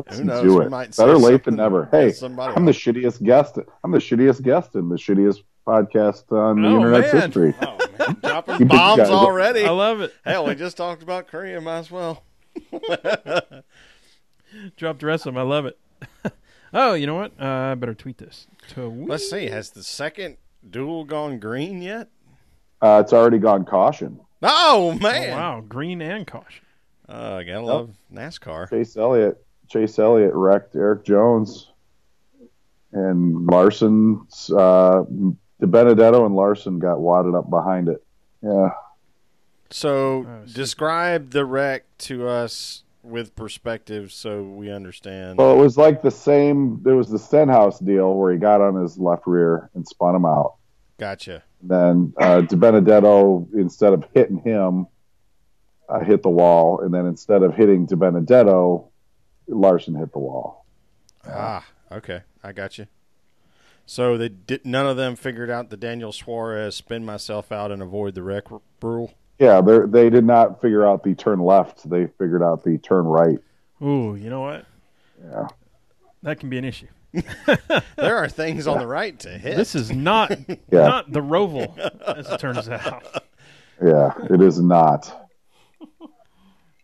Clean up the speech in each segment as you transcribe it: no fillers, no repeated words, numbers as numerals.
Let's Who knows? do We it. might say Better late than something never. to Hey, somebody I'm the else. shittiest guest. I'm the shittiest guest in the shittiest podcast on the Oh, internet's man. history. Oh, man. Dropping You bombs guys- already. I love it. Hell, we just talked about Korea. Might as well. Drop the rest of them. I love it. Oh, you know what? I better tweet this. Let's see. Has the second duel gone green yet? It's already gone caution. Oh, Oh, man. wow. Green and caution. Gotta love NASCAR. Chase Elliott wrecked Eric Jones, and Larson, DiBenedetto and Larson got wadded up behind it. Yeah. So, Oh, describe the wreck to us with perspective so we understand. Well, it was like the same. There was the Stenhouse deal where he got on his left rear and spun him out. Gotcha. Then DiBenedetto, instead of hitting him, hit the wall, and then instead of hitting DiBenedetto, Larson hit the wall. Okay. I got you. So none of them figured out the Daniel Suarez spin myself out and avoid the wreck rule? Yeah, they did not figure out the turn left. They figured out the turn right. Ooh, you know what? Yeah. That can be an issue. There are things on the right to hit. This is not not the Roval, as it turns out. Yeah, it is not.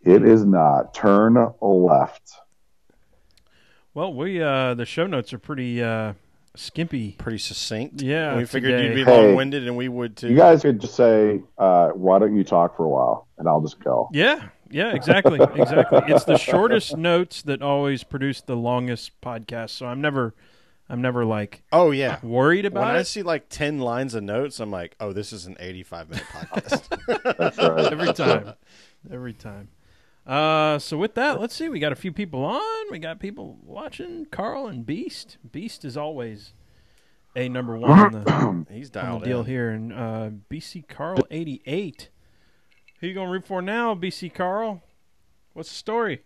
It is not. Turn left. Well, we the show notes are pretty skimpy. Pretty succinct. Yeah, We figured today. you'd be Hey, long-winded, and we would too. You guys could just say, why don't you talk for a while, and I'll just go. Yeah, exactly. It's the shortest notes that always produce the longest podcast. So I'm never like Oh, yeah. worried When about I it. see like 10 lines of notes, I'm like, oh, this is an 85-minute podcast. That's right. Every time. So with that, let's see. We got a few people on. We got people watching. Carl and Beast. Beast is always a number one on He's the dialed deal in. here. And BC Carl 88. Who you gonna root for now, BC Carl? What's the story?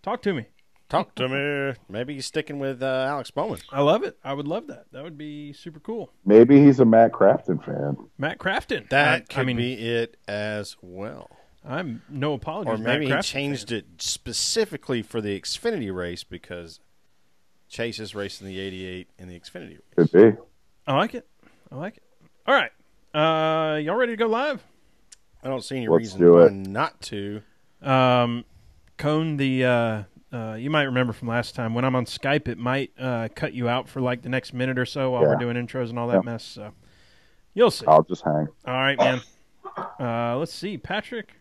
Talk to me. Talk to me. Maybe he's sticking with Alex Bowman. I love it. I would love that. That would be super cool. Maybe he's a Matt Crafton fan. Matt Crafton. That I could mean, be it as well. I'm no apologies. Or maybe he Matt Crafton changed fan. it specifically for the Xfinity race because Chase is racing the 88 in the Xfinity race. Could be. I like it. All right. Y'all ready to go live? I don't see any Let's reason do why it. not to. Cone, you might remember from last time when I'm on Skype, it might cut you out for like the next minute or so while we're doing intros and all that mess. So you'll see. I'll just hang. All right, man. Let's see, Patrick,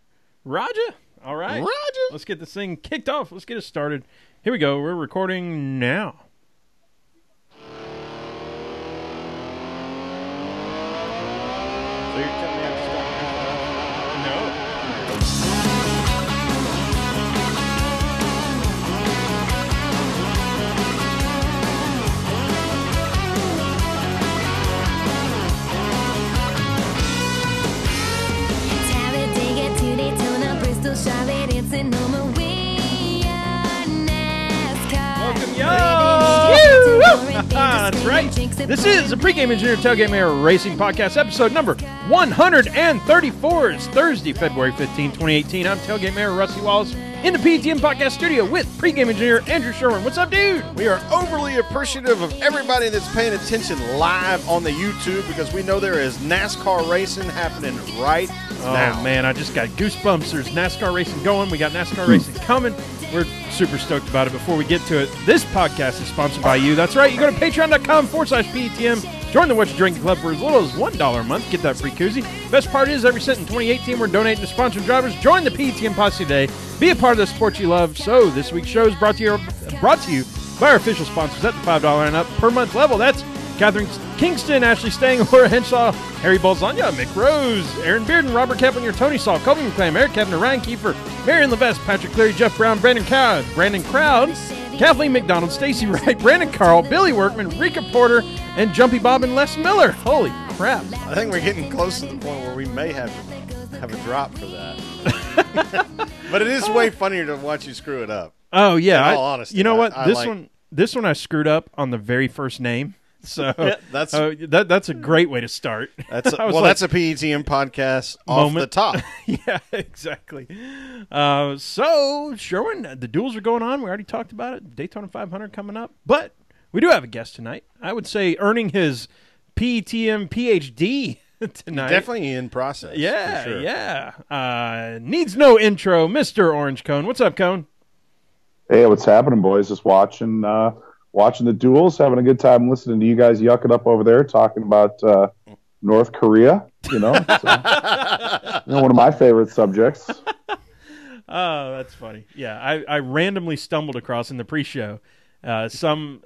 Raja. All right, Raja. Let's get this thing kicked off. Let's get it started. Here we go. We're recording now. So you're telling me I have to stop? No. Talladega to Daytona, Bristol, Charlotte, it's a normal we are NASCAR. Welcome, y'all. That's right. This is the Pregame Engineer Tailgate Mayor Racing Podcast, episode number 134. It's Thursday, February 15, 2018. I'm Tailgate Mayor Rusty Wallace in the PETM Podcast studio with Pregame Engineer Andrew Sherwin. What's up, dude? We are overly appreciative of everybody that's paying attention live on the YouTube because we know there is NASCAR racing happening right now. Oh, man, I just got goosebumps. There's NASCAR racing going. We got NASCAR racing coming. We're super stoked about it. Before we get to it, this podcast is sponsored by you. That's right. You go to patreon.com/PETM. Join the What You Drinking Club for as little as $1 a month. Get that free koozie. Best part is, every cent in 2018, we're donating to sponsored drivers. Join the PETM Posse today. Be a part of the sport you love. So this week's show is brought to you by our official sponsors at the $5 and up per month level. That's Catherine Kingston, Ashley Stang, Laura Henshaw, Harry Bolzania, Mick Rose, Aaron Bearden, Robert Kaplinger, Tony Saul, Colby McClain, Eric Kevner, Ryan Kiefer, Marion Levesque, Patrick Cleary, Jeff Brown, Brandon Crowd, Kathleen McDonald, Stacy Wright, Brandon Carl, Billy Workman, Rika Porter, and Jumpy Bob and Les Miller. Holy crap. I think we're getting close to the point where we may have a drop for that. But it is way funnier to watch you screw it up. Oh, yeah. In all honesty, you know what? I this like- one I screwed up on the very first name. So That's that's a great way to start. that's I was that's a PETM podcast off the top. Yeah, exactly. So, Sherwin, the duels are going on. We already talked about it. Daytona 500 coming up. But we do have a guest tonight. I would say earning his PETM PhD tonight. Definitely in process. Yeah, for sure. yeah. Needs no intro, Mr. Orange Cone. What's up, Cone? Hey, what's happening, boys? Just watching the duels, having a good time listening to you guys yuck it up over there, talking about North Korea. So, one of my favorite subjects. Oh, that's funny. Yeah, I randomly stumbled across in the pre-show some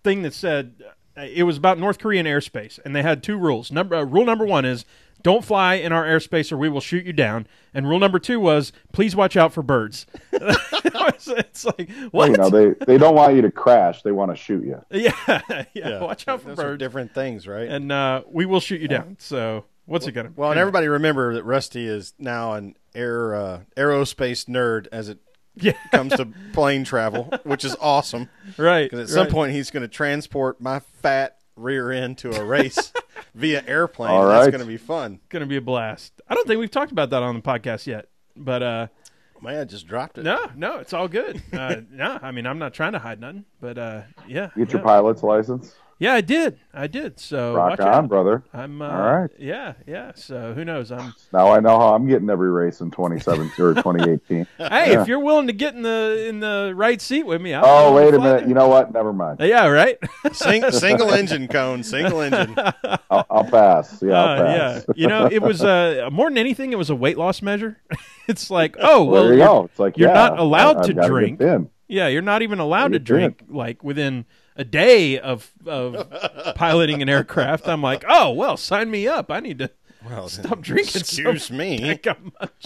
thing that said it was about North Korean airspace, and they had two rules. Rule number one is don't fly in our airspace or we will shoot you down. And rule number two was please watch out for birds. It's like, what? Well, they don't want you to crash. They want to shoot you. Yeah. Watch out for Those are birds. different things, right? And we will shoot you down. So what's it going to be? Well, and everybody remember that Rusty is now an aerospace nerd as it comes to plane travel, which is awesome. Right. Because at some point he's going to transport my fat rear end to a race via airplane. All That's right. going to be fun. Going to be a blast. I don't think we've talked about that on the podcast yet. But Man, I just dropped it. no, it's all good. No, I mean, I'm not trying to hide nothing. But yeah. Get your pilot's license. Yeah, I did. So Rock watch on, out. brother. I'm all right. Yeah. So who knows? Now I know how I'm getting every race in 2017 or 2018. Hey, if you're willing to get in the right seat with me, Oh, wait a minute. You know what? Never mind. Yeah, right. Single engine, Cone. Single engine. I'll pass. Yeah, I'll pass. Yeah. It was more than anything, it was a weight loss measure. It's like, oh, well, there you go. It's like you're not allowed I've to gotta drink. get thin. Yeah, you're not even allowed to Gotta get drink like within a day of piloting an aircraft. I'm like, oh well, sign me up. I need to stop drinking. Excuse so me. much.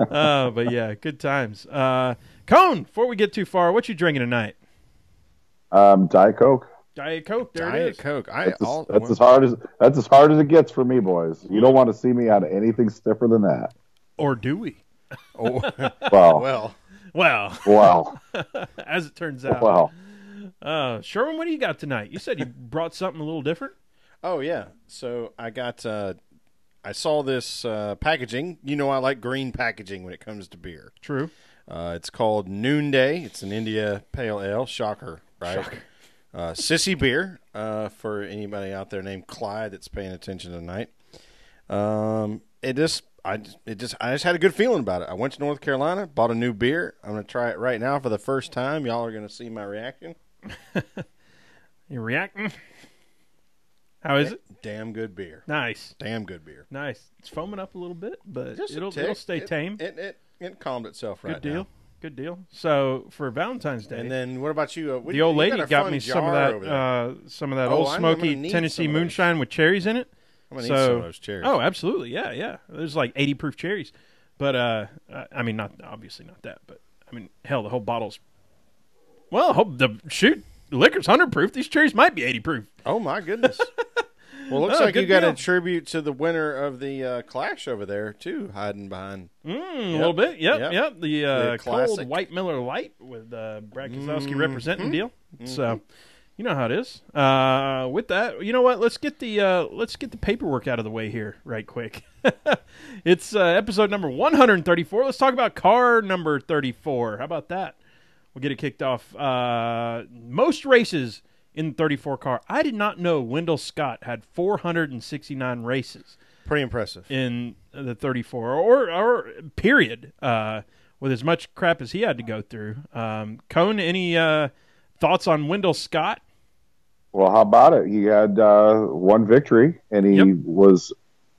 But yeah, good times. Cone, before we get too far, what you drinking tonight? Diet Coke. Diet Coke. There it Diet is. Coke. That's as hard as it gets for me, boys. You don't want to see me on anything stiffer than that. Or do we? Oh, Well, Well, as it turns out. well. Sherwin, what do you got tonight? You said you brought something a little different. Oh yeah. So I got. I saw this packaging. You know, I like green packaging when it comes to beer. True. It's called Noonday. It's an India Pale Ale. Shocker, right? Shocker. Sissy beer for anybody out there named Clyde that's paying attention tonight. I just had a good feeling about it. I went to North Carolina, bought a new beer. I'm going to try it right now for the first time. Y'all are going to see my reaction. You reacting? How is it? Damn good beer. Nice. Damn good beer. Nice. It's foaming up a little bit, but Just a it'll tick. stay tame. It calmed itself right Good deal. now. Good deal. So for Valentine's Day, And then what about you? the old lady a got fun me jar over there. some of that Oh, old I'm gonna smoky need Tennessee some of those. moonshine with cherries in it. I'm going to need some of those cherries. Oh, absolutely. Yeah. There's like 80 proof cherries. But I mean, not obviously not that, but I mean, hell, the whole bottle's the liquor's 100 proof. These cherries might be 80 proof. Oh, my goodness. Well, looks Oh, like you good got deal. a tribute to the winner of the Clash over there, too, hiding behind. A little bit. Yep. The The cold classic. White Miller Light with Brad Keselowski representing deal. Mm-hmm. So, you know how it is. With that, you know what? Let's get the paperwork out of the way here, right quick. It's episode number 134. Let's talk about car number 34. How about that? We'll get it kicked off. Most races in the 34 car. I did not know Wendell Scott had 469 races Pretty impressive. in the 34 or period, with as much crap as he had to go through. Cone, any thoughts on Wendell Scott? Well, how about it? He had one victory, and he was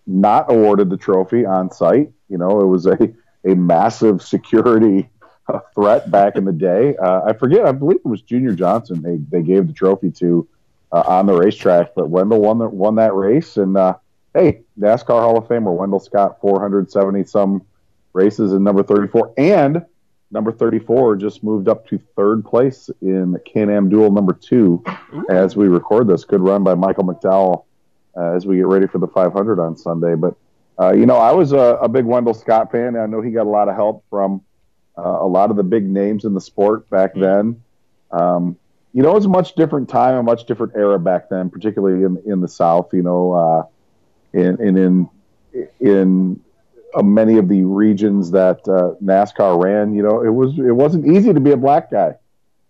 not awarded the trophy on site. You know, it was a massive security threat back in the day. I forget. I believe it was Junior Johnson they gave the trophy to on the racetrack, but Wendell won that race. And hey, NASCAR Hall of Famer Wendell Scott, 470 some races in number 34, and number 34 just moved up to third place in Can-Am Duel number 2 as we record this. Good run by Michael McDowell as we get ready for the 500 on Sunday. But you know, I was a big Wendell Scott fan. I know he got a lot of help from a lot of the big names in the sport back then. You it was a much different time, a much different era back then, particularly in the South. In many of the regions that NASCAR ran, it wasn't easy to be a black guy.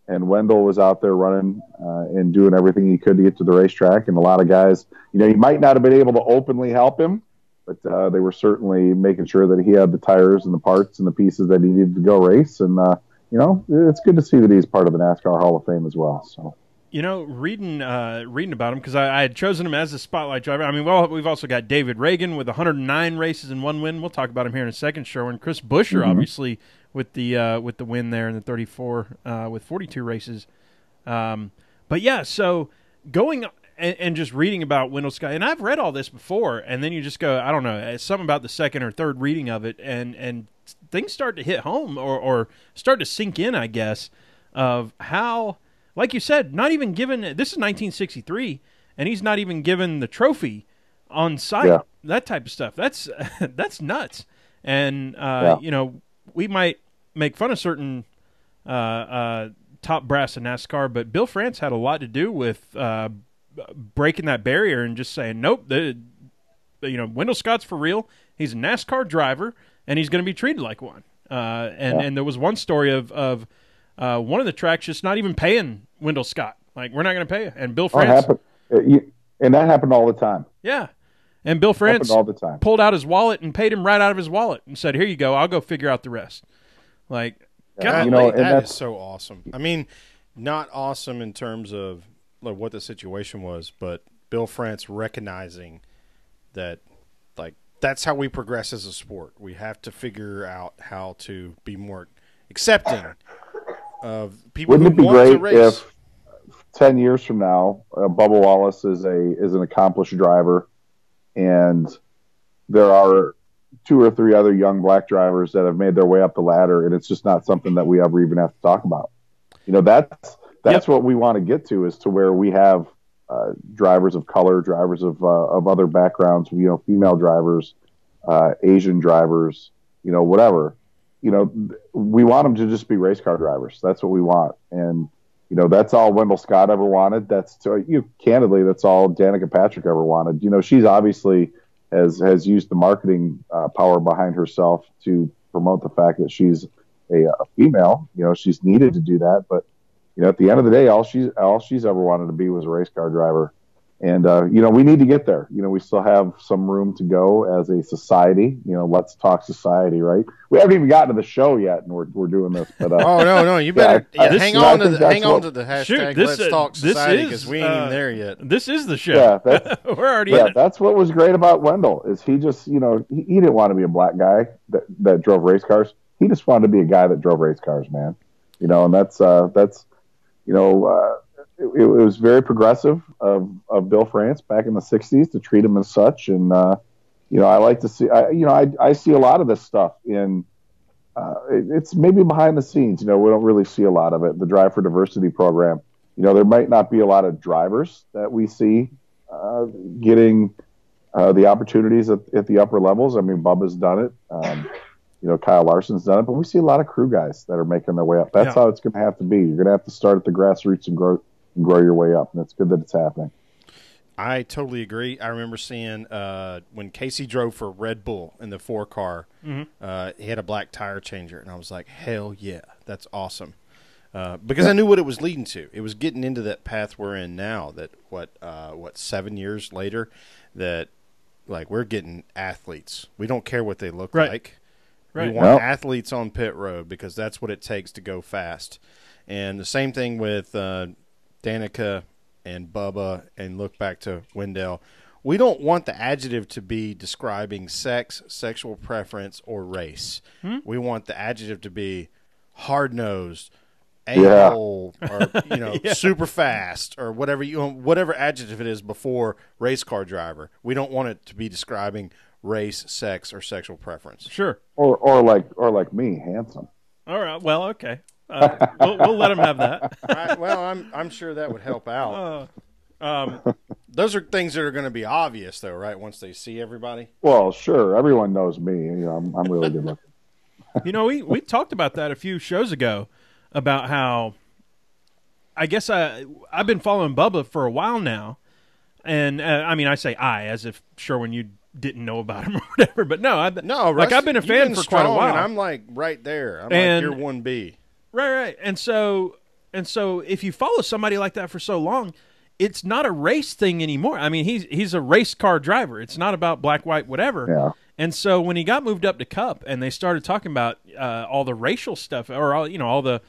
And Wendell was out there running and doing everything he could to get to the racetrack. And a lot of guys, you might not have been able to openly help him, but they were certainly making sure that he had the tires and the parts and the pieces that he needed to go race. And, it's good to see that he's part of the NASCAR Hall of Fame as well. So. Reading about him, because I had chosen him as a spotlight driver. I mean, well, we've also got David Reagan with 109 races and 1 win. We'll talk about him here in a second, Sherwin. Chris Buescher, obviously, with the win there in the 34 with 42 races. But yeah, so going and just reading about Wendell Scott, and I've read all this before, and then you just go, I don't know, it's something about the second or third reading of it, and things start to hit home or start to sink in, I guess, of how. Like you said, not even given. This is 1963, and he's not even given the trophy on site. Yeah. That type of stuff. That's nuts. And we might make fun of certain top brass in NASCAR, but Bill France had a lot to do with breaking that barrier and just saying, nope. Wendell Scott's for real. He's a NASCAR driver, and he's going to be treated like one. And there was one story of one of the tracks just not even paying Wendell Scott. Like, we're not going to pay you. And Bill France. And that happened all the time. Yeah. And Bill France all the time. Pulled out his wallet and paid him right out of his wallet and said, here you go. I'll go figure out the rest. Like, that is so awesome. I mean, not awesome in terms of like what the situation was, but Bill France recognizing that, like, that's how we progress as a sport. We have to figure out how to be more accepting of people. Wouldn't it be who want to great race. if 10 years from now, Bubba Wallace is an accomplished driver, and there are 2 or 3 other young black drivers that have made their way up the ladder, and it's just not something that we ever even have to talk about. That's what we want to get to, is to where we have drivers of color, drivers of other backgrounds, female drivers, Asian drivers, whatever. We want them to just be race car drivers. That's what we want. And, that's all Wendell Scott ever wanted. Candidly, that's all Danica Patrick ever wanted. She's obviously has used the marketing power behind herself to promote the fact that she's a female. She's needed to do that. But, at the end of the day, all she's ever wanted to be was a race car driver. And, we need to get there. We still have some room to go as a society. Let's talk society, right? We haven't even gotten to the show yet, and we're doing this. But no, you better hang on to the hashtag. Shoot, Let's talk society, because we ain't even there yet. This is the show. Yeah, we're already. Yeah, that's what was great about Wendell, is he just, he didn't want to be a black guy that drove race cars. He just wanted to be a guy that drove race cars, man. And that's It was very progressive of Bill France back in the 60s to treat him as such. And, I like to see, I see a lot of this stuff in, it's maybe behind the scenes. We don't really see a lot of it. The Drive for Diversity program, there might not be a lot of drivers that we see getting the opportunities at the upper levels. I mean, Bubba's done it. Kyle Larson's done it, but we see a lot of crew guys that are making their way up. That's how it's going to have to be. You're going to have to start at the grassroots and grow your way up, and it's good that it's happening. I totally agree. I remember seeing when Casey drove for Red Bull in the 4-car, he had a black tire changer, and I was like, hell yeah, that's awesome. Because I knew what it was leading to. It was getting into that path we're in now, that 7 years later, that like we're getting athletes. We don't care what they look like. Right. We want athletes on pit road, because that's what it takes to go fast. And the same thing with Danica and Bubba, and look back to Wendell. We don't want the adjective to be describing sex, sexual preference, or race. We want the adjective to be hard-nosed, a-hole, or super fast, or whatever adjective it is before race car driver. We don't want it to be describing race, sex, or sexual preference. Sure. Or like me, handsome. All right. Well, okay. We'll let him have that. I'm sure that would help out. Those are things that are going to be obvious, though, right? Once they see everybody. Well, sure. Everyone knows me. I'm really good looking. We talked about that a few shows ago, about how I guess I've been following Bubba for a while now, and I mean, I say as if Sherwin, you didn't know about him or whatever, but no, I've been a fan for quite a while. And I'm like right there. I'm like you're 1B. Right. And so if you follow somebody like that for so long, it's not a race thing anymore. I mean, he's a race car driver. It's not about black, white, whatever. Yeah. And so when he got moved up to Cup and they started talking about all the racial stuff or all the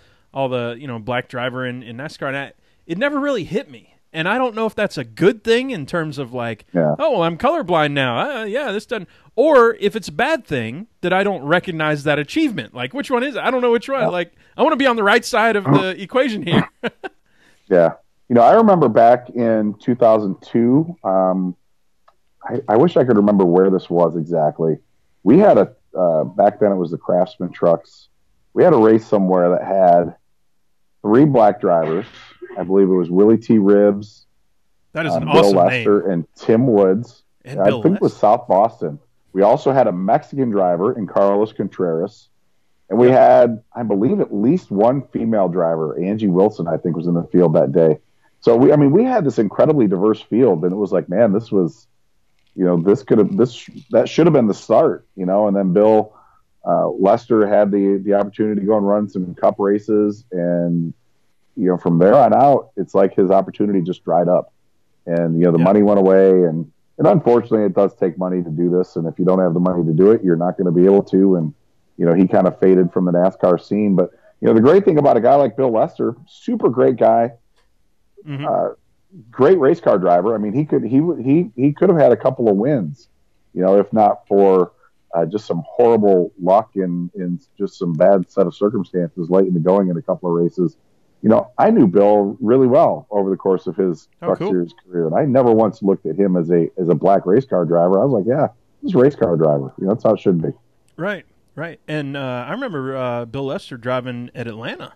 black driver in NASCAR, and it never really hit me. And I don't know if that's a good thing in terms of like, oh, well, I'm colorblind now. This doesn't. Or if it's a bad thing that I don't recognize that achievement. Like, which one is it? I don't know which one. Like, I want to be on the right side of the equation here. Yeah. I remember back in 2002, I wish I could remember where this was exactly. We had back then it was the Craftsman trucks. We had a race somewhere that had 3 black drivers. I believe it was Willie T. Ribbs, that is an Bill awesome Lester, name. and Tim Woods. And I think it was South Boston. We also had a Mexican driver in Carlos Contreras. And we had, I believe, at least one female driver. Angie Wilson, I think, was in the field that day. So, we had this incredibly diverse field. And it was like, man, this was, that should have been the start, And then Bill Lester had the opportunity to go and run some Cup races. And, from there on out, it's like his opportunity just dried up. And, the money went away. And unfortunately, it does take money to do this. And if you don't have the money to do it, you're not going to be able to. And, he kind of faded from the NASCAR scene. But, the great thing about a guy like Bill Lester, super great guy, great race car driver. I mean, he could have had a couple of wins, if not for just some horrible luck in just some bad set of circumstances late in the going in a couple of races. I knew Bill really well over the course of his Truck Series career, and I never once looked at him as a black race car driver. I was like, yeah, he's a race car driver. That's how it should be. Right. And I remember Bill Lester driving at Atlanta.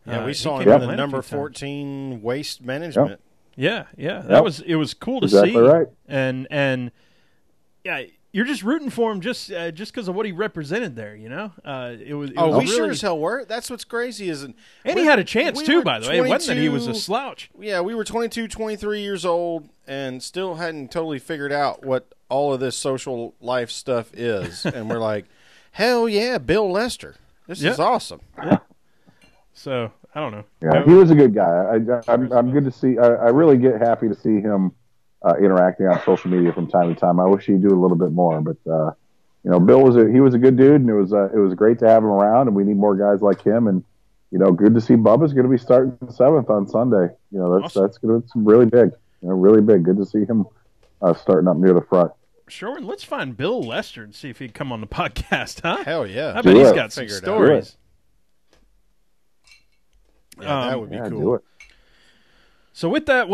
Yeah, we saw him in the number 14 waste management. Yep. Yeah. It was cool to see. Right. And yeah, you're just rooting for him just because of what he represented there, It was we really, sure as hell were. That's what's crazy is, and he had a chance too. By the way, it wasn't that he was a slouch. Yeah, we were 22, 23 years old and still hadn't totally figured out what all of this social life stuff is, and we're like, hell yeah, Bill Lester, this is awesome. Yeah. So I don't know. Yeah, he was a good guy. I'm good to see. I really get happy to see him interacting on social media from time to time. I wish he'd do a little bit more, but Bill was a good dude, and it was great to have him around, and we need more guys like him. And good to see Bubba's going to be starting 7th on Sunday. That's going to be really big. Really big. Good to see him starting up near the front. Sure, let's find Bill Lester and see if he'd come on the podcast, huh? Hell yeah! I bet he's got some stories. Yeah, that would be cool. Do it. So with that,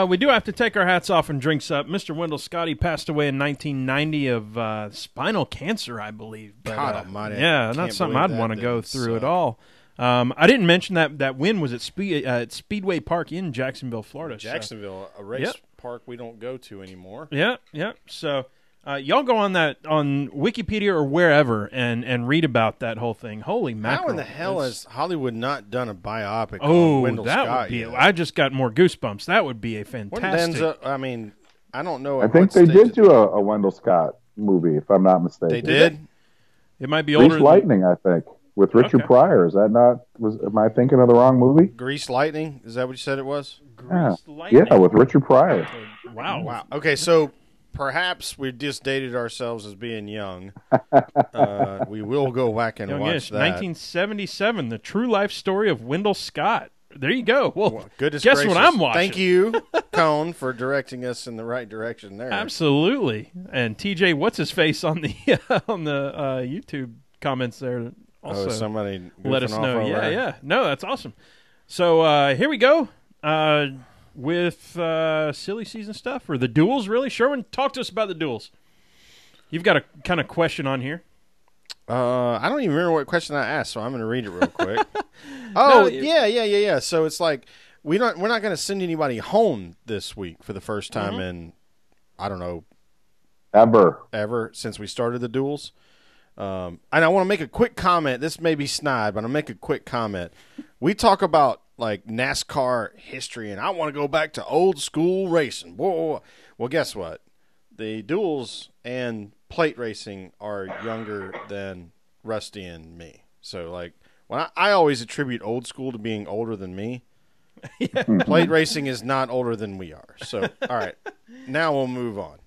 we do have to take our hats off and drinks up. Mr. Wendell Scotty passed away in 1990 of spinal cancer, I believe. But, God almighty. Yeah, not something I'd want to go through at all. I didn't mention that win was at Speedway Park in Jacksonville, Florida. Jacksonville, a race park we don't go to anymore. Yeah. So y'all go on Wikipedia or wherever and read about that whole thing. Holy mackerel! How in the hell has Hollywood not done a biopic on Wendell Scott? I just got more goosebumps. That would be a fantastic. I don't know. I think they did do a Wendell Scott movie, if I'm not mistaken. They did. It might be older. Grease Lightning, I think, with Richard Pryor. Is that not? Am I thinking of the wrong movie? Grease Lightning. Is that what you said it was? Lightning. Yeah, with Richard Pryor. Wow. Okay, so perhaps we just dated ourselves as being young. We will go back and watch that. 1977, the true life story of Wendell Scott. There you go. Well, goodness guess gracious. what I'm watching. Thank you, Cone, for directing us in the right direction there. Absolutely. And TJ, what's his face on the YouTube comments there? Also, somebody let us know. Over. Yeah. No, that's awesome. So here we go with silly season stuff or the duels. Really, Sherwin, talk to us about the duels. You've got a kind of question on here. I don't even remember what question I asked, so I'm going to read it real quick. Yeah. So it's like we're not going to send anybody home this week for the first time in I don't know ever since we started the duels. And I want to make a quick comment. This may be snide, but I'll make a quick comment. We talk about like NASCAR history, and I want to go back to old school racing. Whoa. Well, guess what? The duels and plate racing are younger than Rusty and me. So, like, when I always attribute old school to being older than me. Plate racing is not older than we are. So, all right, now we'll move on.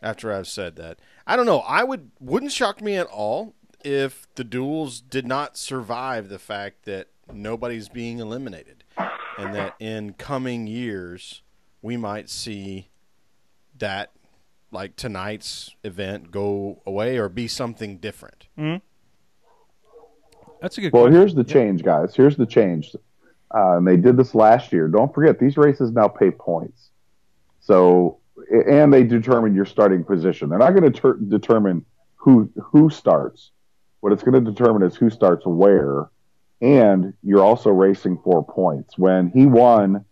After I've said that, I don't know. Wouldn't shock me at all if the duels did not survive the fact that nobody's being eliminated, and that in coming years we might see that, like, tonight's event go away or be something different. Mm-hmm. That's a good Well, question. here's the change, guys. Here's the change. And they did this last year. Don't forget, these races now pay points. So, and they determine your starting position. They're not going to determine who starts. What it's going to determine is who starts where. And you're also racing for points. When he won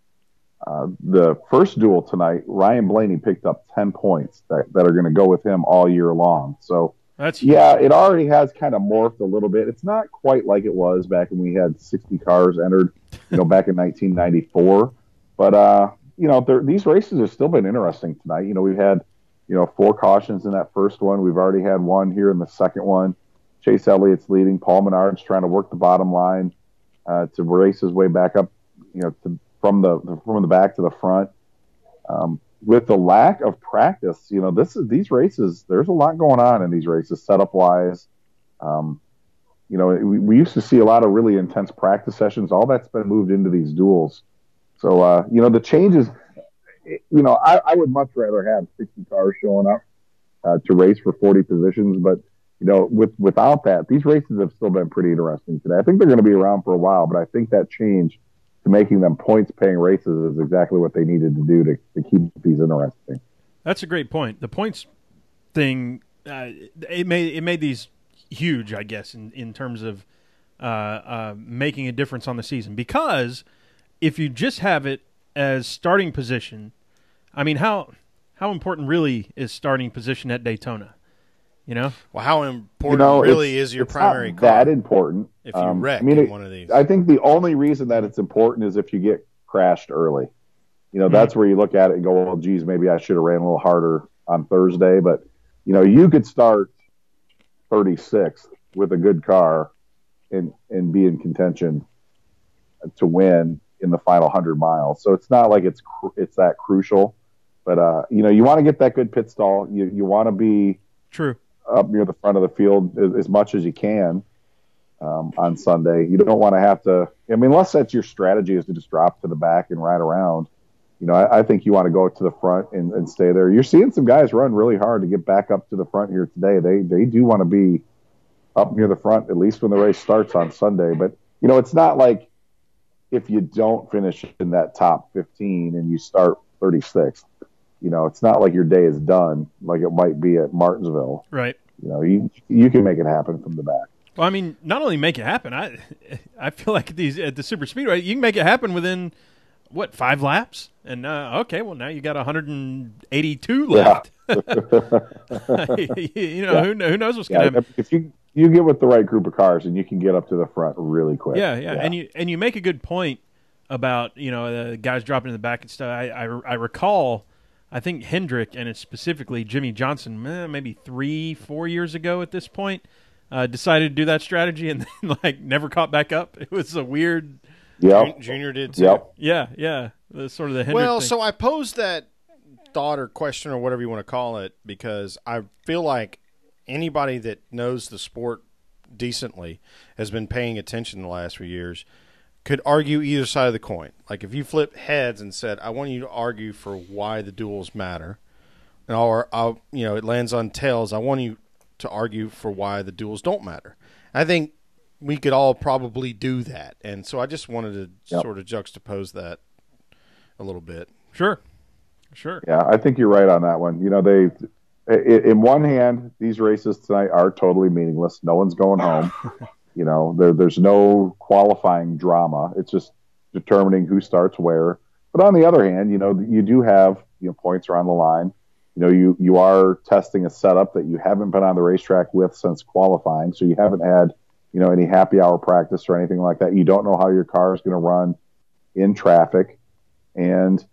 the first duel tonight, Ryan Blaney picked up 10 points that are going to go with him all year long. So, That's huge. yeah, it already has kind of morphed a little bit. It's not quite like it was back when we had 60 cars entered, back in 1994. But, these races have still been interesting tonight. We've had, 4 cautions in that first one. We've already had one here in the second one. Chase Elliott's leading. Paul Menard's trying to work the bottom line to race his way back up, from the back to the front. With the lack of practice, these races, there's a lot going on in these races, setup wise. We used to see a lot of really intense practice sessions. All that's been moved into these duels. So, the changes, I would much rather have 60 cars showing up to race for 40 positions. But, without that, these races have still been pretty interesting today. I think they're going to be around for a while, but I think that change to making them points-paying races is exactly what they needed to do to keep these interesting. That's a great point. The points thing, it made these huge, I guess, in terms of making a difference on the season. Because if you just have it as starting position, I mean, how important really is starting position at Daytona? Well, how important really is your primary not car? That important. If you wreck in one of these. I think the only reason that it's important is if you get crashed early. That's where you look at it and go, well, geez, maybe I should have ran a little harder on Thursday. But, you could start 36th with a good car and be in contention to win in the final 100 miles. So it's not like it's that crucial. But, you want to get that good pit stall. You want to be true up near the front of the field as much as you can on Sunday. You don't want to have to – unless that's your strategy is to just drop to the back and ride around. I think you want to go to the front and stay there. You're seeing some guys run really hard to get back up to the front here today. They do want to be up near the front, at least when the race starts on Sunday. But, it's not like if you don't finish in that top 15 and you start 36th, it's not like your day is done like it might be at Martinsville. Right. You can make it happen from the back. Well, not only make it happen, I feel like at the super speedway, you can make it happen within, 5 laps? And, okay, well, now you got 182 left. Yeah. Who knows what's going to happen. If you get with the right group of cars and you can get up to the front really quick. Yeah. And you make a good point about, the guys dropping in the back and stuff. I recall, I think Hendrick, and it's specifically Jimmy Johnson, maybe 3-4 years ago at this point, decided to do that strategy and then, never caught back up. It was a weird... Yep. Junior did too. Yep. Yeah. The sort of the Hendrick Well, thing. so I posed that thought or question or whatever you want to call it because I feel like anybody that knows the sport decently has been paying attention the last few years could argue either side of the coin. Like if you flip heads and said, I want you to argue for why the duels matter, or it lands on tails, I want you to argue for why the duels don't matter. I think we could all probably do that. And so I just wanted to sort of juxtapose that a little bit. Sure. Yeah, I think you're right on that one. In one hand, these races tonight are totally meaningless. No one's going home. There's no qualifying drama. It's just determining who starts where. But on the other hand, you do have points are on the line. You are testing a setup that you haven't been on the racetrack with since qualifying, so you haven't had any happy hour practice or anything like that. You don't know how your car is going to run in traffic. And,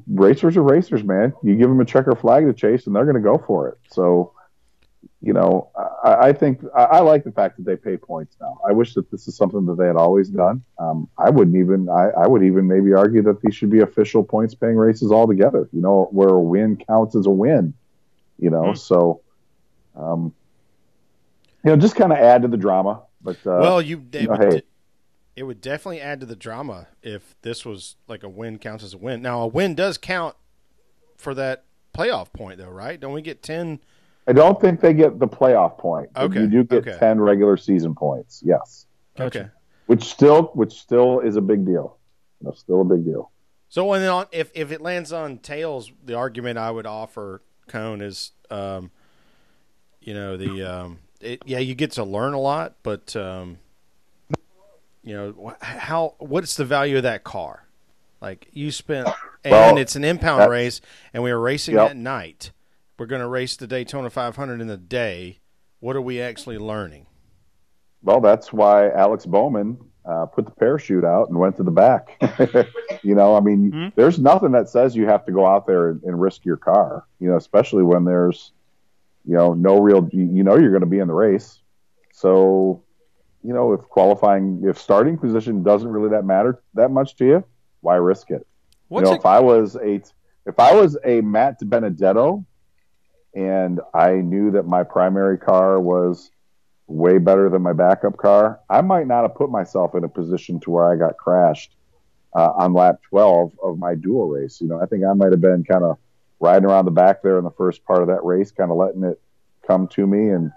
racers are racers, man. You give them a checker flag to chase, and they're going to go for it. So, I think I like the fact that they pay points now. I wish that this is something that they had always done. I would even maybe argue that these should be official points paying races altogether, where a win counts as a win, so, just kind of add to the drama. But, it would definitely add to the drama if this was like a win counts as a win. Now, a win does count for that playoff point, though, right? Don't we get 10? I don't think they get the playoff point. Okay. You do get 10 regular season points. Yes. Okay. Which still is a big deal. Still a big deal. So if it lands on tails, the argument I would offer, Cone, is, you get to learn a lot, but what's the value of that car? Like you spent, and it's an impound race, and we were racing at night. We're going to race the Daytona 500 in the day. What are we actually learning? Well, that's why Alex Bowman put the parachute out and went to the back. There's nothing that says you have to go out there and risk your car, especially when there's, no real, you're going to be in the race. So, if starting position doesn't really matter that much to you, why risk it? If I was a Matt Benedetto and I knew that my primary car was way better than my backup car, I might not have put myself in a position to where I got crashed on lap 12 of my dual race. I think I might have been kind of riding around the back there in the first part of that race, kind of letting it come to me and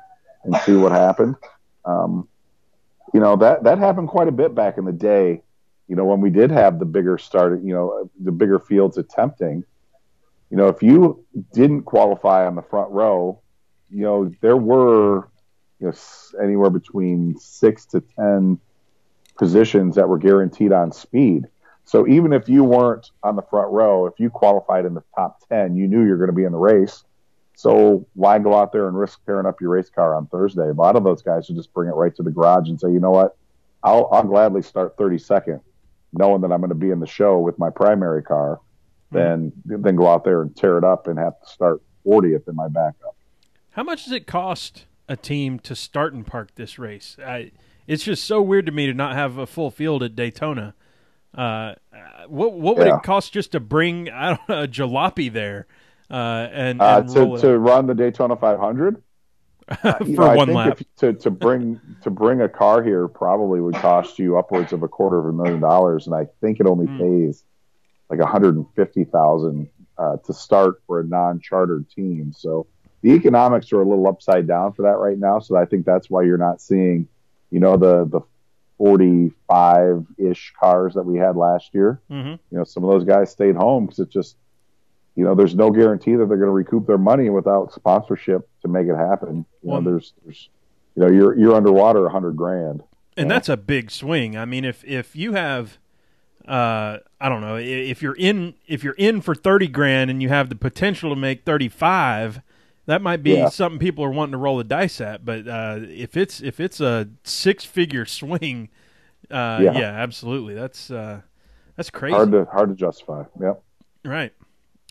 see what happened. That happened quite a bit back in the day, when we did have the bigger the bigger fields attempting. If you didn't qualify on the front row, there were anywhere between 6 to 10 positions that were guaranteed on speed. So even if you weren't on the front row, if you qualified in the top 10, you knew you were going to be in the race. So why go out there and risk tearing up your race car on Thursday? A lot of those guys would just bring it right to the garage and say, you know what, I'll gladly start 32nd, knowing that I'm going to be in the show with my primary car, then go out there and tear it up and have to start 40th in my backup. How much does it cost a team to start and park this race? It's just so weird to me to not have a full field at Daytona. What would it cost just to bring a jalopy there and to run the Daytona 500 for one lap? To bring a car here probably would cost you upwards of $250,000, and I think it only pays like $150,000 to start for a non-chartered team. So the economics are a little upside down for that right now. So I think that's why you're not seeing, the 45-ish cars that we had last year. Mm-hmm. Some of those guys stayed home because it's just, there's no guarantee that they're going to recoup their money without sponsorship to make it happen. There's you're underwater $100,000. And that's a big swing. I mean, if you have, I don't know, if you're in for $30,000 and you have the potential to make 35, that might be something people are wanting to roll the dice at. But if it's a 6-figure swing, absolutely, that's crazy. Hard to justify. Yep. Right.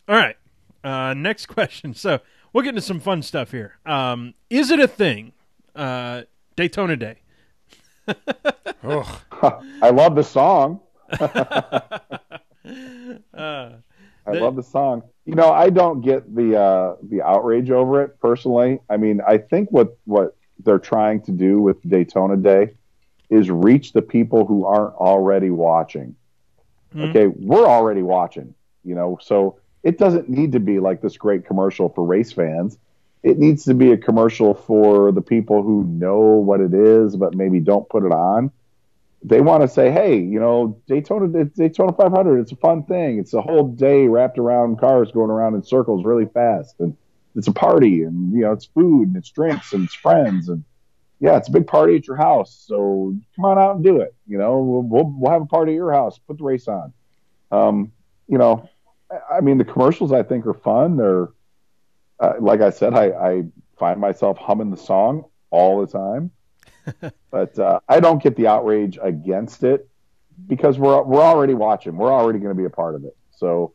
All right. Next question. So we'll get into some fun stuff here. Is it a thing? Daytona Day. I love the song. I love the song. I don't get the outrage over it personally. I mean, I think what they're trying to do with Daytona Day is reach the people who aren't already watching. Mm-hmm. Okay, we're already watching, so it doesn't need to be like this great commercial for race fans. It needs to be a commercial for the people who know what it is but maybe don't put it on. They want to say, hey, Daytona 500, it's a fun thing. It's a whole day wrapped around cars going around in circles really fast. And it's a party, and, it's food, and it's drinks, and it's friends. And, it's a big party at your house. So come on out and do it. We'll have a party at your house. Put the race on. The commercials, I think, are fun. They're, like I said, I find myself humming the song all the time. But I don't get the outrage against it because we're already watching. We're already going to be a part of it. So,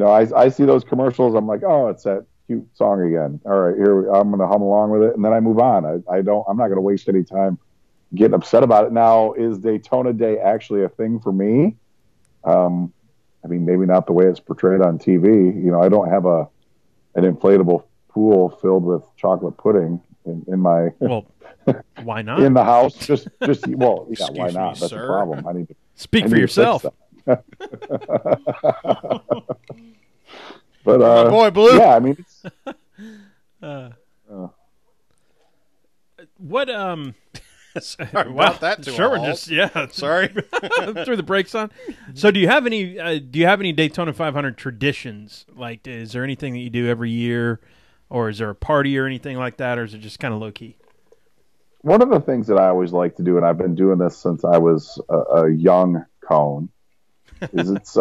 I see those commercials. I'm like, oh, it's that cute song again. All right, I'm going to hum along with it, and then I move on. I'm not going to waste any time getting upset about it. Now, is Daytona Day actually a thing for me? I mean, maybe not the way it's portrayed on TV. I don't have an inflatable pool filled with chocolate pudding in my why not in the house? Just well, yeah, Excuse why not? me, That's sir. the problem. I need to speak for yourself. But My boy Blue. yeah, I mean, it's, What Sorry about that. Sure, we're just Sorry. threw the brakes on. So, do you have any Daytona 500 traditions? Like, is there anything that you do every year, or is there a party or anything like that, or is it just kind of low key? one of the things that I always like to do, and I've been doing this since I was a young cone, is it's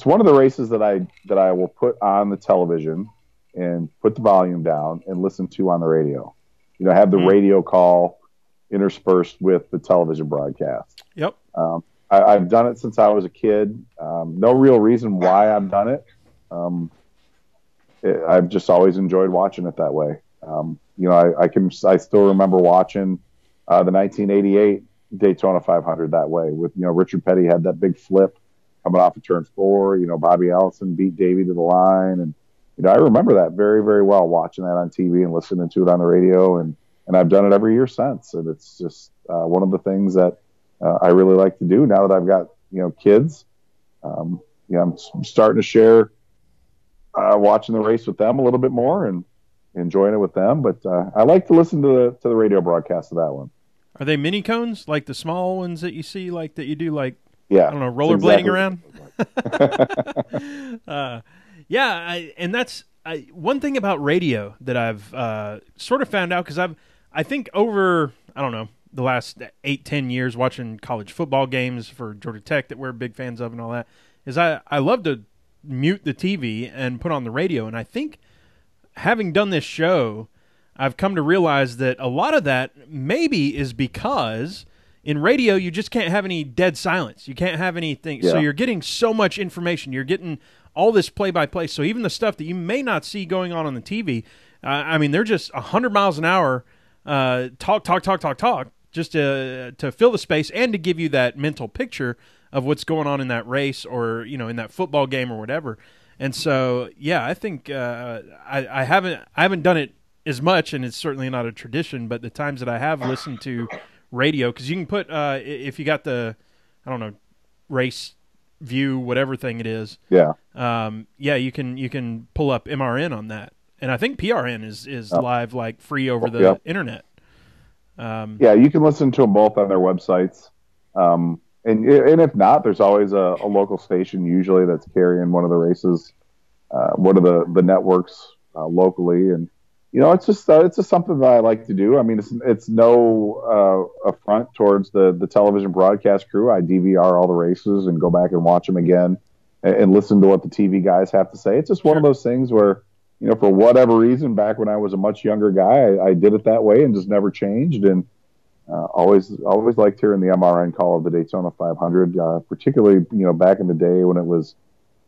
one of the races that I will put on the television and put the volume down and listen to on the radio. Have the radio call interspersed with the television broadcast. Yep. I've done it since I was a kid. No real reason why I've done it. I've just always enjoyed watching it that way. I still remember watching the 1988 Daytona 500 that way with, Richard Petty had that big flip coming off of turn 4, Bobby Allison beat Davey to the line. And, I remember that very, very well, watching that on TV and listening to it on the radio. And I've done it every year since. And it's just one of the things that I really like to do now that I've got, kids. I'm starting to share watching the race with them a little bit more and enjoying it with them. But I like to listen to the radio broadcast of that one. Are they mini cones, like the small ones that you see, like that you do, like, yeah, I don't know, rollerblading exactly. around? And that's one thing about radio that I've sort of found out, because I think over, I don't know, the last 8-10 years watching college football games for Georgia Tech that we're big fans of and all that, is I love to mute the TV and put on the radio. And I think having done this show, I've come to realize that a lot of that maybe is because in radio you just can't have any dead silence. You can't have anything. Yeah. So you're getting so much information. You're getting all this play-by-play. So even the stuff that you may not see going on the TV, they're just 100 miles an hour talk, just to fill the space and to give you that mental picture of what's going on in that race or, in that football game or whatever. And so, yeah, I think I haven't done it as much, and it's certainly not a tradition, but the times that I have listened to radio, because you can put, if you got the, I don't know, race view, whatever thing it is. Yeah. You can pull up MRN on that. And I think PRN is live, like free over the internet. Yeah, you can listen to them both on their websites. And if not, there's always a local station usually that's carrying one of the races, one of the networks locally. And, it's just something that I like to do. I mean, it's no affront towards the television broadcast crew. I DVR all the races and go back and watch them again and listen to what the TV guys have to say. It's just one of those things where, for whatever reason, back when I was a much younger guy, I did it that way and just never changed. And always liked hearing the MRN call of the Daytona 500, particularly, back in the day when it was,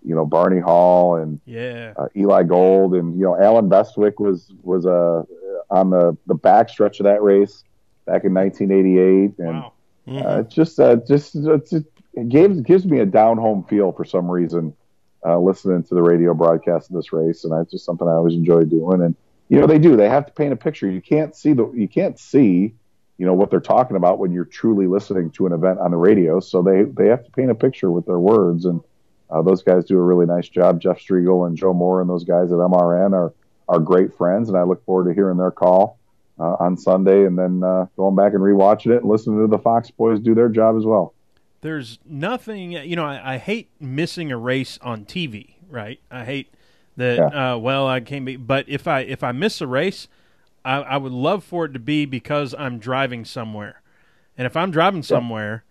Barney Hall and Eli Gold and, Alan Bestwick was on the back stretch of that race back in 1988. And wow. It gives me a down home feel for some reason. Listening to the radio broadcast of this race, and that's just something I always enjoy doing. And they have to paint a picture. You can't see what they're talking about when you're truly listening to an event on the radio. So they have to paint a picture with their words, and those guys do a really nice job. Jeff Striegel and Joe Moore and those guys at MRN are great friends, and I look forward to hearing their call on Sunday, and then going back and rewatching it and listening to the Fox boys do their job as well. There's nothing, I hate missing a race on TV, right? I hate that, I can't be, but if I miss a race, I would love for it to be because I'm driving somewhere. And if I'm driving somewhere,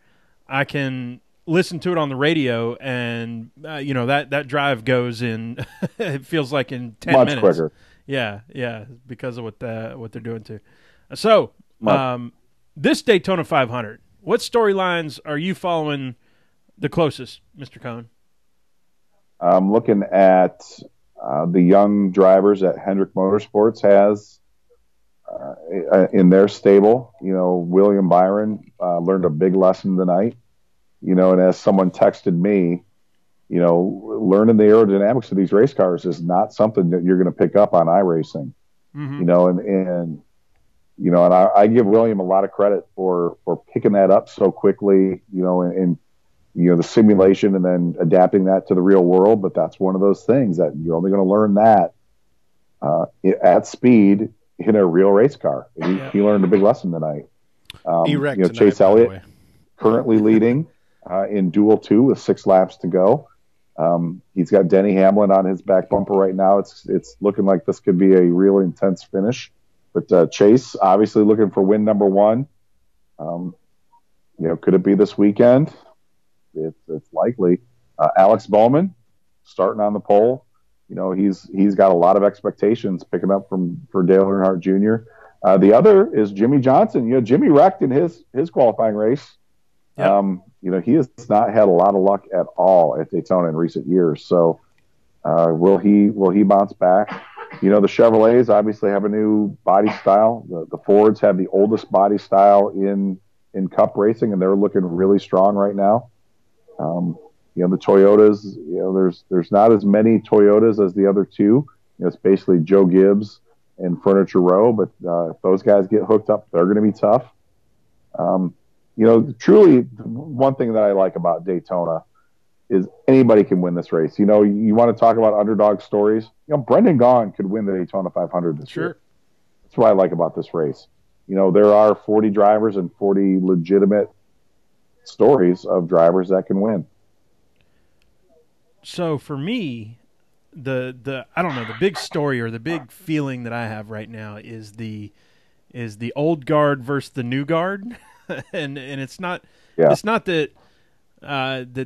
I can listen to it on the radio and, that drive goes in, it feels like in 10 minutes. Much quicker. Yeah, because of what they're doing too. So, this Daytona 500, what storylines are you following The closest, Mr. Cohn. I'm looking at the young drivers that Hendrick Motorsports has in their stable. William Byron learned a big lesson tonight. And as someone texted me, learning the aerodynamics of these race cars is not something that you're going to pick up on iRacing. Mm-hmm. And I give William a lot of credit for picking that up so quickly, and the simulation and then adapting that to the real world. But that's one of those things that you're only going to learn that at speed in a real race car. He learned a big lesson tonight. Tonight, Chase Elliott currently leading in Duel 2 with 6 laps to go. He's got Denny Hamlin on his back bumper right now. It's looking like this could be a real intense finish. But Chase obviously looking for win number 1. Could it be this weekend? It's likely. Alex Bowman starting on the pole. He's got a lot of expectations picking up for Dale Earnhardt Jr. The other is Jimmy Johnson. Jimmy wrecked in his qualifying race. Yep. He has not had a lot of luck at all at Daytona in recent years. So will he bounce back? The Chevrolets obviously have a new body style. The Fords have the oldest body style in Cup racing, and they're looking really strong right now. The Toyotas, there's not as many Toyotas as the other two. It's basically Joe Gibbs and Furniture Row, but if those guys get hooked up, they're going to be tough. Truly, one thing that I like about Daytona is anybody can win this race. You want to talk about underdog stories? Brendan Gaughan could win the Daytona 500 this year. That's what I like about this race. There are 40 drivers and 40 legitimate stories of drivers that can win. So for me, the I don't know, the big story or the big feeling that I have right now is the old guard versus the new guard, and it's not that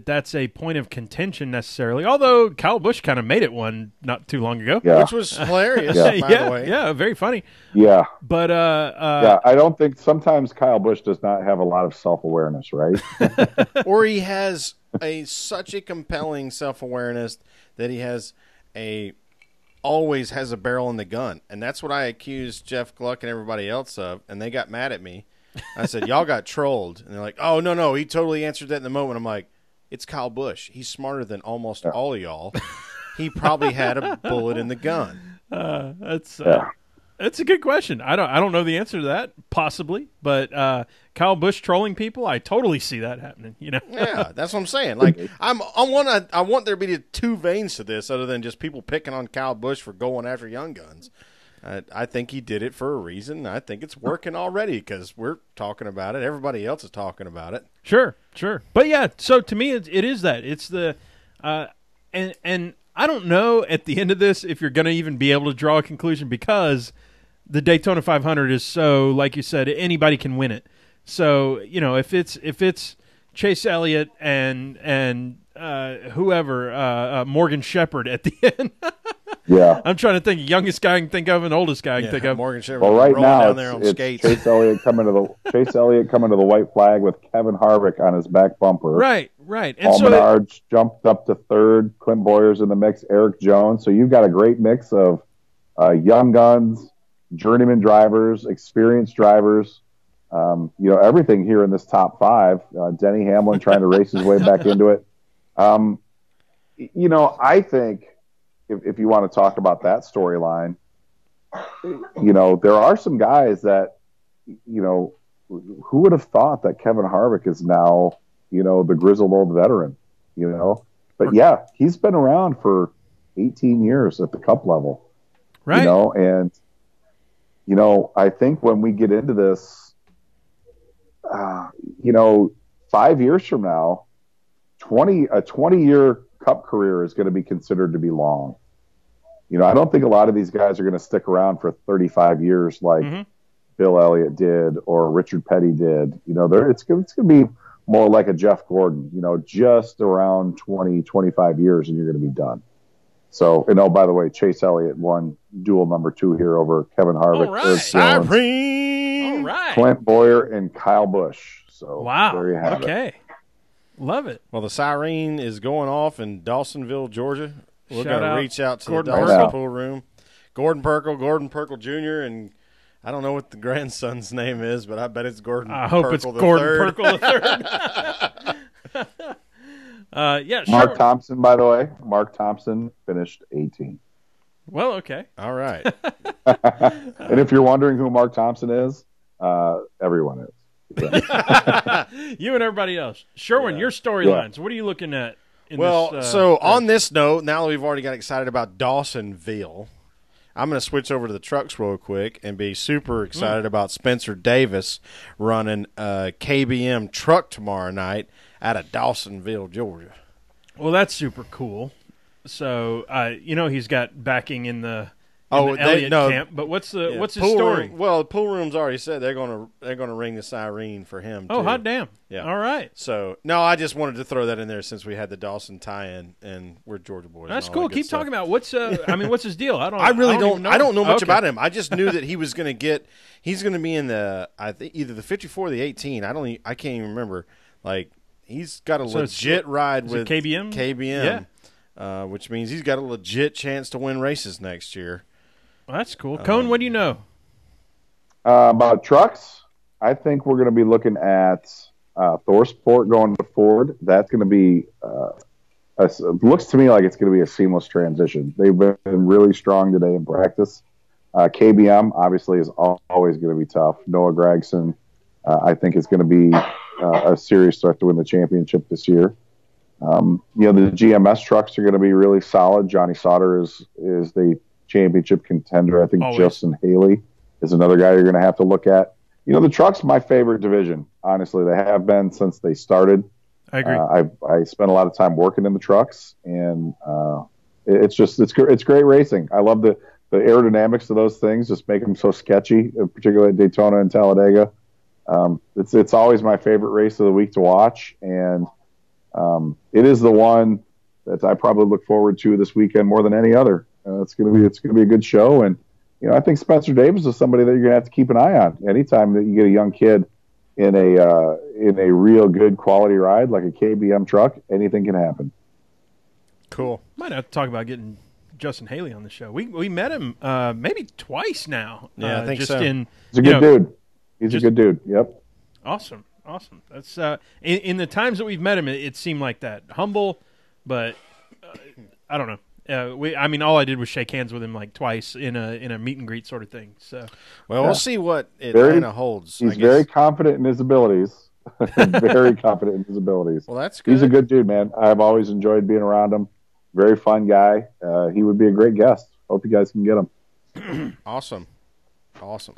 that's a point of contention necessarily. Although Kyle Busch kind of made it one not too long ago, which was hilarious. By the way, very funny. Yeah, but I don't think sometimes Kyle Busch does not have a lot of self-awareness, right? Or he has such a compelling self-awareness that he always has a barrel in the gun, and that's what I accused Jeff Gluck and everybody else of, and they got mad at me. I said, y'all got trolled. And they're like, oh, no, he totally answered that in the moment. I'm like, it's Kyle Busch. He's smarter than almost all of y'all. He probably had a bullet in the gun. That's a good question. I don't know the answer to that, possibly. But Kyle Busch trolling people, I totally see that happening. Yeah, that's what I'm saying. Like, I want there to be two veins to this other than just people picking on Kyle Busch for going after young guns. I think he did it for a reason. I think it's working already because we're talking about it. Everybody else is talking about it. Sure. But yeah, so to me, it is that. It's the and I don't know at the end of this if you're going to even be able to draw a conclusion because the Daytona 500 is so, like you said, anybody can win it. So if it's Chase Elliott and whoever Morgan Shepherd at the end. Yeah, I'm trying to think. Youngest guy I can think of, and oldest guy I can think of. Morgan Shepherd. Well, right now down there on skates. Chase Elliott coming to the white flag with Kevin Harvick on his back bumper. Right. And Paul Menard's jumped up to third. Clint Boyer's in the mix. Eric Jones. So you've got a great mix of young guns, journeyman drivers, experienced drivers. Everything here in this top 5. Denny Hamlin trying to race his way back into it. I think. If you want to talk about that storyline, there are some guys that, who would have thought that Kevin Harvick is now, the grizzled old veteran, But yeah, he's been around for 18 years at the Cup level, right? And I think when we get into this, 5 years from now, a 20-year Cup career is going to be considered to be long. I don't think a lot of these guys are going to stick around for 35 years like Bill Elliott did or Richard Petty did. It's going to be more like a Jeff Gordon, just around 20, 25 years and you're going to be done. So, by the way, Chase Elliott won duel number 2 here over Kevin Harvick. All right. Clint Boyer and Kyle Busch. So wow. there you have it. Okay. Love it. Well, the siren is going off in Dawsonville, Georgia. We're going to reach out to Gordon the Dawson Perkle. pool room. Gordon Perkle Jr., and I don't know what the grandson's name is, but I bet it's Gordon I hope Perkle it's the Gordon third. Perkle the third. Yeah, Mark sure. Thompson, by the way. Mark Thompson finished 18. Well, okay. All right. And if you're wondering who Mark Thompson is, everyone is. Yeah. You and everybody else. Sherwin, your storylines. What are you looking at? On this note, now that we've already got excited about Dawsonville, I'm going to switch over to the trucks real quick and be super excited about Spencer Davis running a KBM truck tomorrow night out of Dawsonville, Georgia. Well, that's super cool. So, he's got backing in the Elliott camp. But what's his story? The pool room's already said they're going to ring the siren for him. Oh, too. hot damn! Yeah. All right. So I just wanted to throw that in there since we had the Dawson tie-in and we're Georgia boys. That's and all cool. that good Keep stuff. talking about what's his deal? I really don't know much Okay. about him. I just knew that he was going to get. He's going to be in the either the 54 or the 18. I can't even remember. Like he's got a legit ride with KBM. KBM, which means he's got a legit chance to win races next year. Well, that's cool. Cone, what do you know? About trucks, I think we're going to be looking at Thorsport going to Ford. That's going to be it looks to me like it's going to be a seamless transition. They've been really strong today in practice. KBM obviously is always going to be tough. Noah Gregson, I think, is going to be a serious threat to win the championship this year. The GMS trucks are going to be really solid. Johnny Sauter is the championship contender. I think Always. Justin Haley is another guy you're going to have to look at. The truck's my favorite division. Honestly, they have been since they started. I agree. I spent a lot of time working in the trucks, and it's great racing. I love the aerodynamics of those things. Just make them so sketchy, particularly at Daytona and Talladega. It's always my favorite race of the week to watch, and it is the one that I probably look forward to this weekend more than any other. It's going to be a good show, and I think Spencer Davis is somebody that you're going to have to keep an eye on. Anytime that you get a young kid in a real good quality ride like a KBM truck, anything can happen. Cool. Might have to talk about getting Justin Haley on the show. We met him maybe twice now. Yeah, I think just so. He's a good dude. He's a good dude. Yep. Awesome. That's in the times that we've met him, it seemed like that. Humble, but I don't know. All I did was shake hands with him like twice in a meet and greet sort of thing. So, we'll see what Atlanta holds. He's very confident in his abilities. Very confident in his abilities. Well, that's good. He's a good dude, man. I've always enjoyed being around him. Very fun guy. He would be a great guest. Hope you guys can get him. Awesome.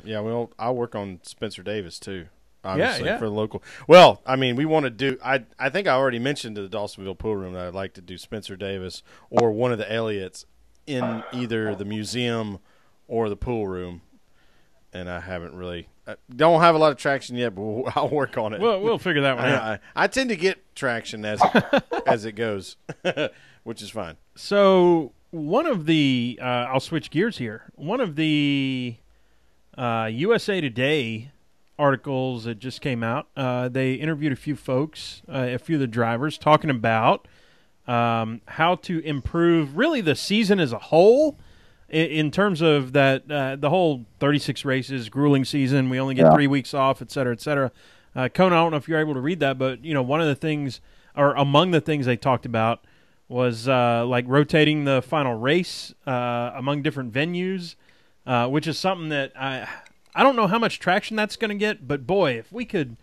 Yeah, I'll work on Spencer Davis too. Obviously, yeah. for the local. Well, we want to do. I think I already mentioned to the Dawsonville pool room that I'd like to do Spencer Davis or one of the Elliots in either the museum or the pool room, and I haven't really. Don't have a lot of traction yet, but I'll work on it. we'll figure that one out. I tend to get traction as it goes, which is fine. So one of the I'll switch gears here. One of the USA Today articles that just came out, they interviewed a few folks, a few of the drivers, talking about how to improve really the season as a whole in terms of that the whole 36 races, grueling season. We only get 3 weeks off, et cetera, et cetera. Kona, I don't know if you're able to read that, but one of the things, or among the things they talked about, was like rotating the final race among different venues, which is something that I don't know how much traction that's going to get, but boy, if we could,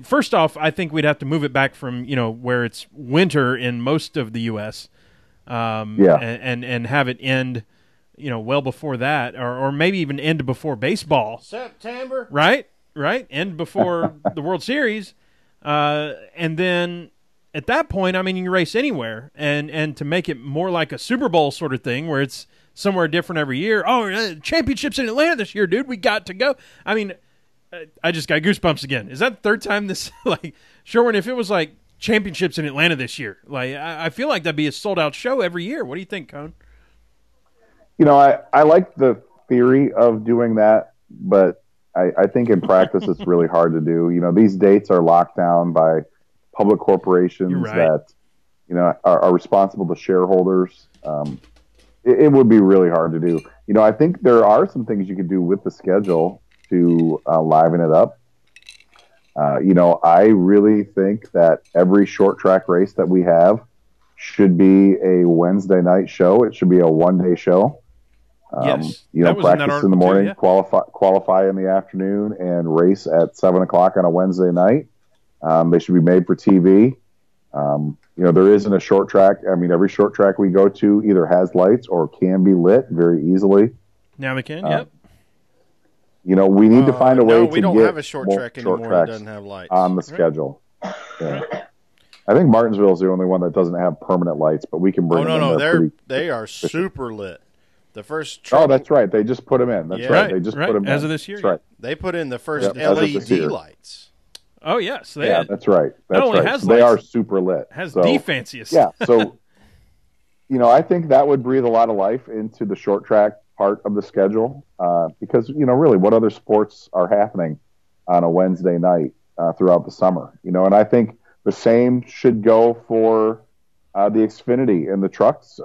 first off, I think we'd have to move it back from where it's winter in most of the U.S. And have it end, well before that, or maybe even end before baseball. September, right, end before the World Series, and then at that point, you can race anywhere, and to make it more like a Super Bowl sort of thing where it's somewhere different every year. Oh, championships in Atlanta this year, dude. We got to go. I just got goosebumps again. Is that the third time this? Sherwin, if it was like championships in Atlanta this year, I feel like that'd be a sold-out show every year. What do you think, Cone? I like the theory of doing that, but I think in practice it's really hard to do. These dates are locked down by public corporations You're right. that, are responsible to shareholders. It would be really hard to do. I think there are some things you could do with the schedule to liven it up. I really think that every short track race that we have should be a Wednesday night show. It should be a one-day show. Yes. That was in that Practice in the article morning, too, yeah. qualify in the afternoon, and race at 7 o'clock on a Wednesday night. They should be made for TV. There isn't a short track. I mean, every short track we go to either has lights or can be lit very easily. Now they can, yep. We need to find a way to we don't get have a short track anymore that doesn't have lights on the schedule. Yeah. I think Martinsville is the only one that doesn't have permanent lights, but we can bring them in. No, they are super lit. The first Oh, that's right. They just put them in. That's right. They just put them in. As of this year. That's right. They put in the first Yep, LED lights. Oh, yes. That's right. That's only right. has So they lights, are super lit. Has the fanciest. Yeah. So, I think that would breathe a lot of life into the short track part of the schedule because, really what other sports are happening on a Wednesday night throughout the summer, and I think the same should go for the Xfinity and the trucks.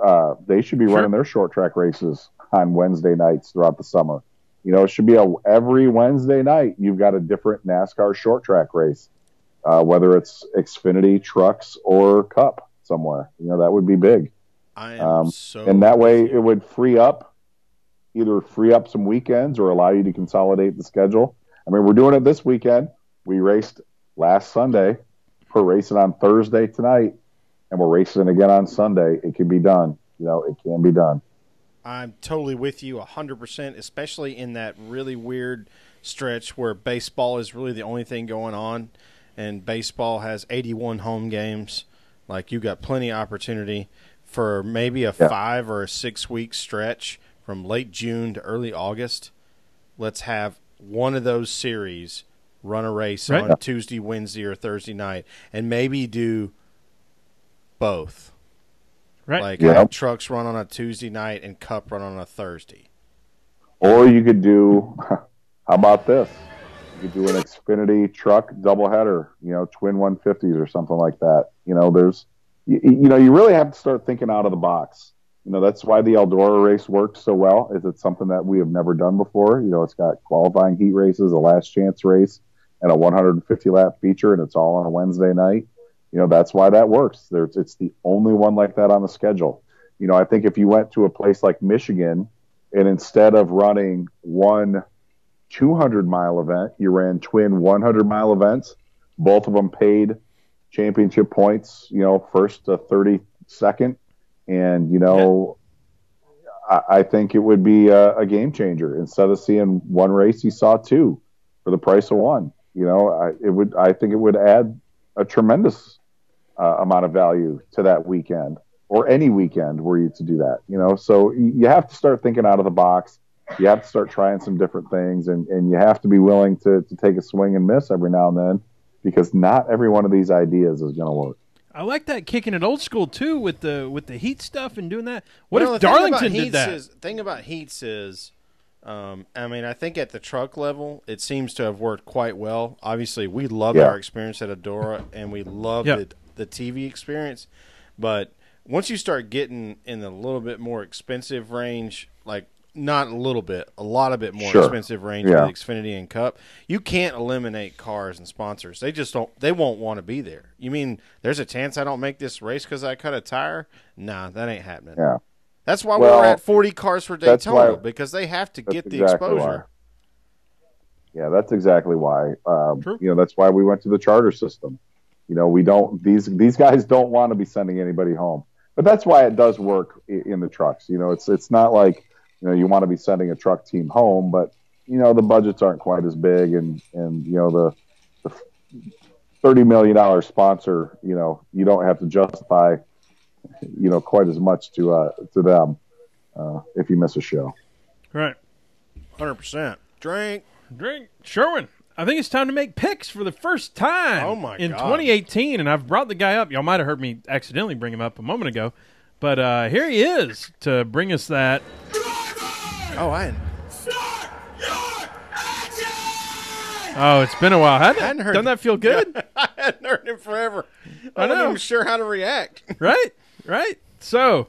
They should be running their short track races on Wednesday nights throughout the summer. It should be every Wednesday night you've got a different NASCAR short track race, whether it's Xfinity, trucks, or Cup somewhere. That would be big. And that way it would either free up some weekends or allow you to consolidate the schedule. I mean, we're doing it this weekend. We raced last Sunday. We're racing on Thursday tonight, and we're racing again on Sunday. It can be done. It can be done. I'm totally with you 100%, especially in that really weird stretch where baseball is really the only thing going on, and baseball has 81 home games. Like, you got plenty of opportunity for maybe a 5 or a 6 week stretch from late June to early August. Let's have one of those series run a race on Tuesday, Wednesday, or Thursday night, and maybe do both. Right. Like have trucks run on a Tuesday night and Cup run on a Thursday. Or you could do, how about this? You could do an Xfinity truck doubleheader, twin 150s or something like that. There's, you really have to start thinking out of the box. That's why the Eldora race works so well, is it's something that we have never done before. It's got qualifying heat races, a last chance race, and a 150-lap feature, and it's all on a Wednesday night. That's why that works. It's the only one like that on the schedule. I think if you went to a place like Michigan and instead of running one 200-mile event, you ran twin 100-mile events, both of them paid championship points, first to 32nd. And, I think it would be a game changer. Instead of seeing one race, you saw two for the price of one. I think it would add a tremendous amount of value to that weekend, or any weekend were you to do that. So you have to start thinking out of the box. You have to start trying some different things, and you have to be willing to take a swing and miss every now and then, because not every one of these ideas is going to work. I like that, kicking it old school too with the heat stuff and doing that. What if Darlington did that? The thing about heats is, I think at the truck level, it seems to have worked quite well. Obviously, we loved our experience at Eldora, and we loved the TV experience. But once you start getting in a little bit more expensive range, like not a little bit, a lot of bit more expensive range with Xfinity and Cup, you can't eliminate cars and sponsors. They just don't. They won't want to be there. You mean there's a chance I don't make this race because I cut a tire? Nah, that ain't happening. Yeah. That's why we're at 40 cars for Daytona, because they have to get the exposure. Yeah, that's exactly why. That's why we went to the charter system. We don't. These guys don't want to be sending anybody home, but that's why it does work in the trucks. It's not like you want to be sending a truck team home, but the budgets aren't quite as big, and the $30 million sponsor, you don't have to justify quite as much to them if you miss a show. Right. 100%. Drink. Sherwin, I think it's time to make picks for the first time in 2018, and I've brought the guy up. Y'all might have heard me accidentally bring him up a moment ago, but here he is to bring us that. Oh, it's been a while. Hadn't heard- Doesn't that feel good? I hadn't heard him forever. I I know. wasn't even sure how to react. Right. So,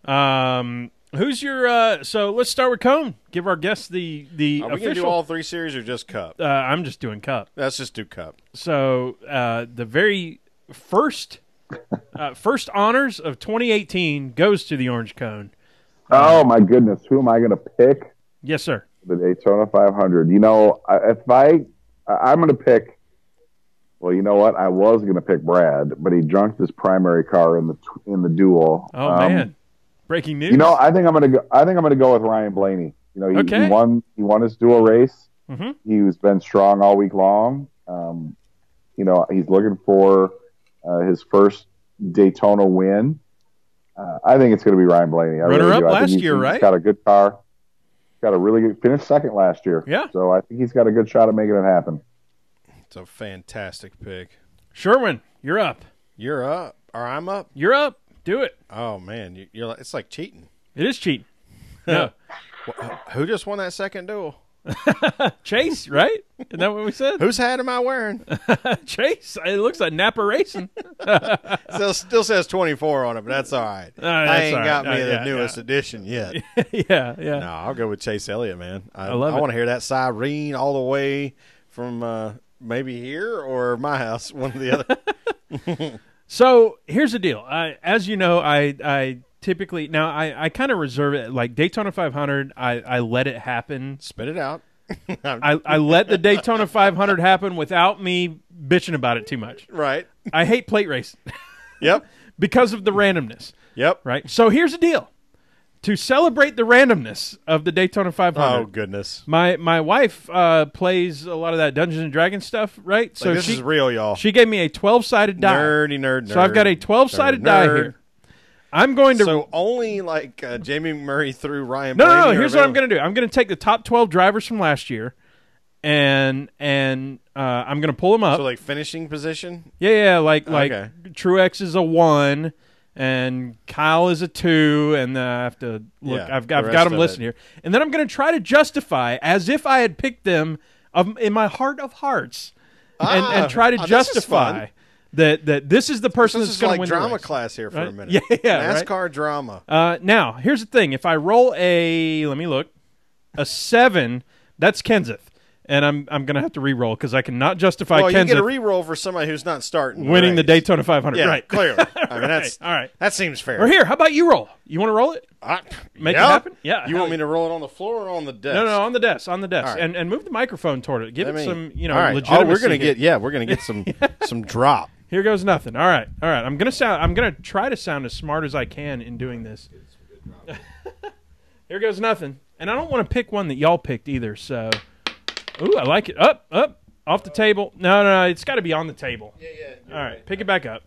who's your? So let's start with Cone. Give our guests the Are we going to do official. all 3 series or just Cup? I'm just doing Cup. Let's just do Cup. So the very first honors of 2018 goes to the Orange Cone. Oh my goodness, who am I going to pick? Yes, sir. The Daytona 500. You know, I'm going to pick. Well, you know what? I was going to pick Brad, but he junked his primary car in the duel. Oh man, breaking news. You know, I think I'm going to go with Ryan Blaney. You know, he won his dual race. Mm-hmm. He's been strong all week long. You know, he's looking for his first Daytona win. I think it's going to be Ryan Blaney. Runner-up last year, right? He's got a good car. Got a really good finished second last year. Yeah. So I think he's got a good shot at making it happen. It's a fantastic pick. Sherwin, you're up. You're up, or I'm up. You're up. Do it. Oh man, you're it's like cheating. It is cheating. No. Who just won that second duel? Chase, right? Isn't that what we said? Whose hat am I wearing? Chase. It looks like Napa Racing. Still says 24 on it, but that's all right. I ain't got me the newest edition yet. Yeah. No, I'll go with Chase Elliott, man. I love it. want to hear that siren all the way from maybe here or my house, one or the other. So here's the deal. As you know, I typically now I kind of reserve it. Like Daytona 500, I let it happen. Spit it out. I let the Daytona 500 happen without me bitching about it too much. Right. I hate plate racing. Yep. Because of the randomness. Yep. Right. So here's the deal. To celebrate the randomness of the Daytona 500. Oh goodness. My wife plays a lot of that Dungeons and Dragons stuff, right? So this is real, y'all. She gave me a 12-sided die. Nerd. So I've got a 12-sided die here. I'm going to. So only like Jamie Murray through Ryan. No. Here's what I'm going to do. I'm going to take the top 12 drivers from last year, and I'm going to pull them up. So like finishing position. Yeah. Like Okay. Truex is a 1, and Kyle is a 2, and I have to look. Yeah, I've got them listed here, and then I'm going to try to justify as if I had picked them in my heart of hearts, and try to justify. That this is the person that's going to win drama the race. class here for Right? a minute. Yeah, NASCAR right? drama. Now, here's the thing. If I roll let me look, a 7, that's Kenseth. And I'm going to have to re-roll because I cannot justify Well, Kenseth you get a re-roll for somebody who's not starting winning the race. Daytona 500. Yeah, Right. clearly. I mean, that's All right. That seems fair. Or here, how about you roll? You want to roll it? Make it happen? Yeah. You want me to roll it on the floor or on the desk? No, on the desk. On the desk. All right. And move the microphone toward it. Give it some, all right. legitimacy. We're going to get some drop. Here goes nothing. All right. I'm gonna try to sound as smart as I can in doing this. Here goes nothing. And I don't want to pick one that y'all picked either. So, ooh, I like it. Up, off the table. No, it's got to be on the table. Yeah. All right, pick it back up.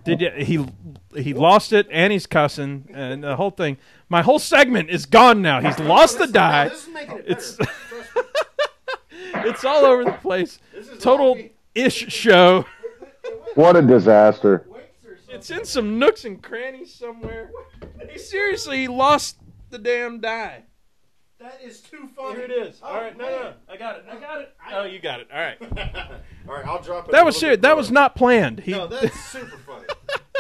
He lost it and he's cussing and the whole thing. My whole segment is gone now. He's lost the die. This is making it It's it's all over the place. Total ish show. What a disaster. It's in some nooks and crannies somewhere. He seriously lost the damn die. That is too funny. Here it is. All right, no. I got it. Oh, you got it. All right. All right, I'll drop it. That was serious. That was not planned. No, that's super funny.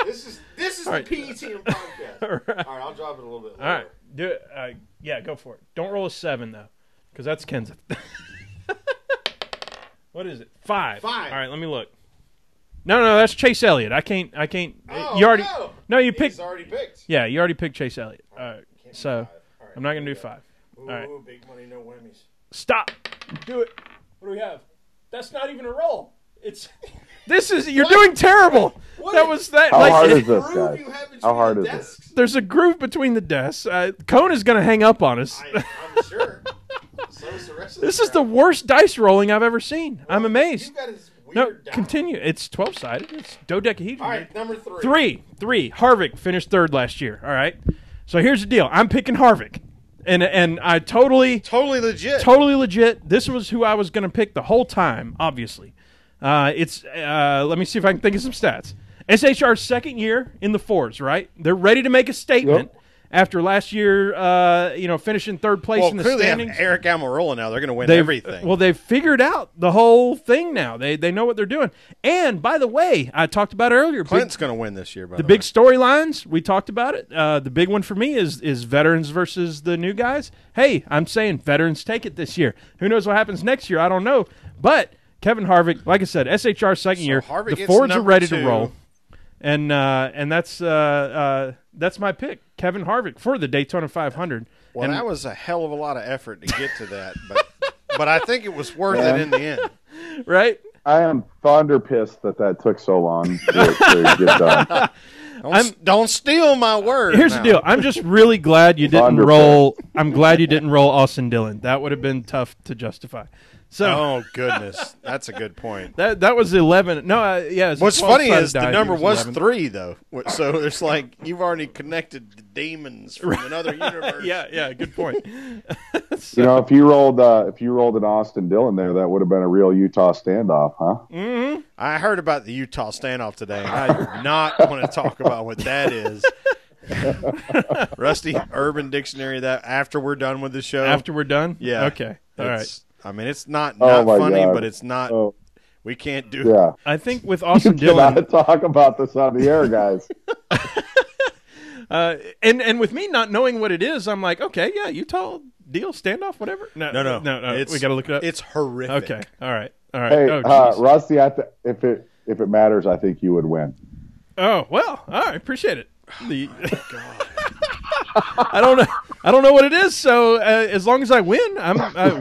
This is the right. PETM podcast. All right. All right, I'll drop it a little bit. All right. Do it. Yeah, go for it. Don't roll a 7 though, because that's Kenseth. What is it? 5. 5. All right, let me look. No, that's Chase Elliott. I can't. Oh, you already. no. You picked. He's already picked. Yeah, you already picked Chase Elliott. All right. Can't do So 5. All right, I'm not gonna do 5. Ooh, All right. big money, no whammies. Stop. Do it. What do we have? That's not even a roll. It's. This is. You're doing terrible. What? That was that. How like, hard is this, Groove guys? you have between How hard the is desks? There's a groove between the desks. Cone is gonna hang up on us. I'm sure. So is the rest of This is the worst dice rolling I've ever seen. I'm amazed. You've got his weird No, die. continue. It's 12-sided. It's dodecahedron. All right, number 3. 3. Harvick finished 3rd last year. All right. So here's the deal. I'm picking Harvick. And I totally legit. This was who I was going to pick the whole time, obviously. Let me see if I can think of some stats. SHR's second year in the 4s, right? They're ready to make a statement. Yep. after last year, finishing third place in the clearly standings. have Eric Almirola now. They're going to win everything. Well, they've figured out the whole thing now. They know what they're doing. And by the way, I talked about earlier. Clint's going to win this year. By the big storylines, we talked about it. The big one for me is veterans versus the new guys. Hey, I'm saying veterans take it this year. Who knows what happens next year? I don't know. But Kevin Harvick, like I said, SHR second year. Harvick The Fords are ready 2. to roll. And that's my pick, Kevin Harvick for the Daytona 500. Well, and that was a hell of a lot of effort to get to that, but I think it was worth it in the end. Right? I am thunder pissed that took so long to get done. Don't steal my word. Here's the deal. I'm just really glad you didn't roll. I'm glad you didn't roll Austin Dillon. That would have been tough to justify. So, oh goodness, that's a good point. That was 11. No, yeah. What's funny is the died, number was 11. 3 though. So it's like you've already connected the demons from another universe. Yeah. Good point. So, if you rolled an Austin Dillon there, that would have been a real Utah standoff, huh? Mm-hmm. I heard about the Utah standoff today. I do not want to talk about what that is. Rusty, Urban Dictionary. That after we're done with the show. After we're done. Yeah. Okay. All right. I mean, it's not funny, but it's not. Oh. We can't do. Yeah. I think with Austin You Dillon. cannot talk about this on the air, guys. And with me not knowing what it is, I'm like, okay, yeah, Utah deal, standoff, whatever. No. We got to look it up. It's horrific. Okay. All right. Hey, Rusty, if it matters, I think you would win. Oh well, all right, appreciate it. I don't know what it is. So as long as I win,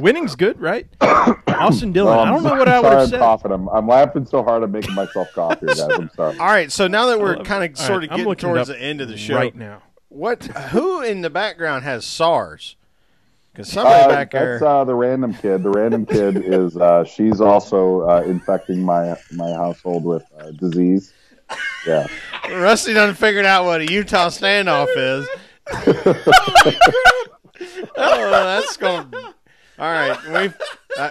winning's good, right? Austin Dillon. I don't know what I would have said. I'm laughing so hard I'm making myself cough here, guys. I'm sorry. All right, so now that we're kind of sort of getting towards the end of the show right now, who in the background has SARS? Because somebody back there. That's the random kid. The random kid is she's also infecting my household with disease. Yeah. Rusty done figured out what a Utah standoff is. Oh, that's going. All right,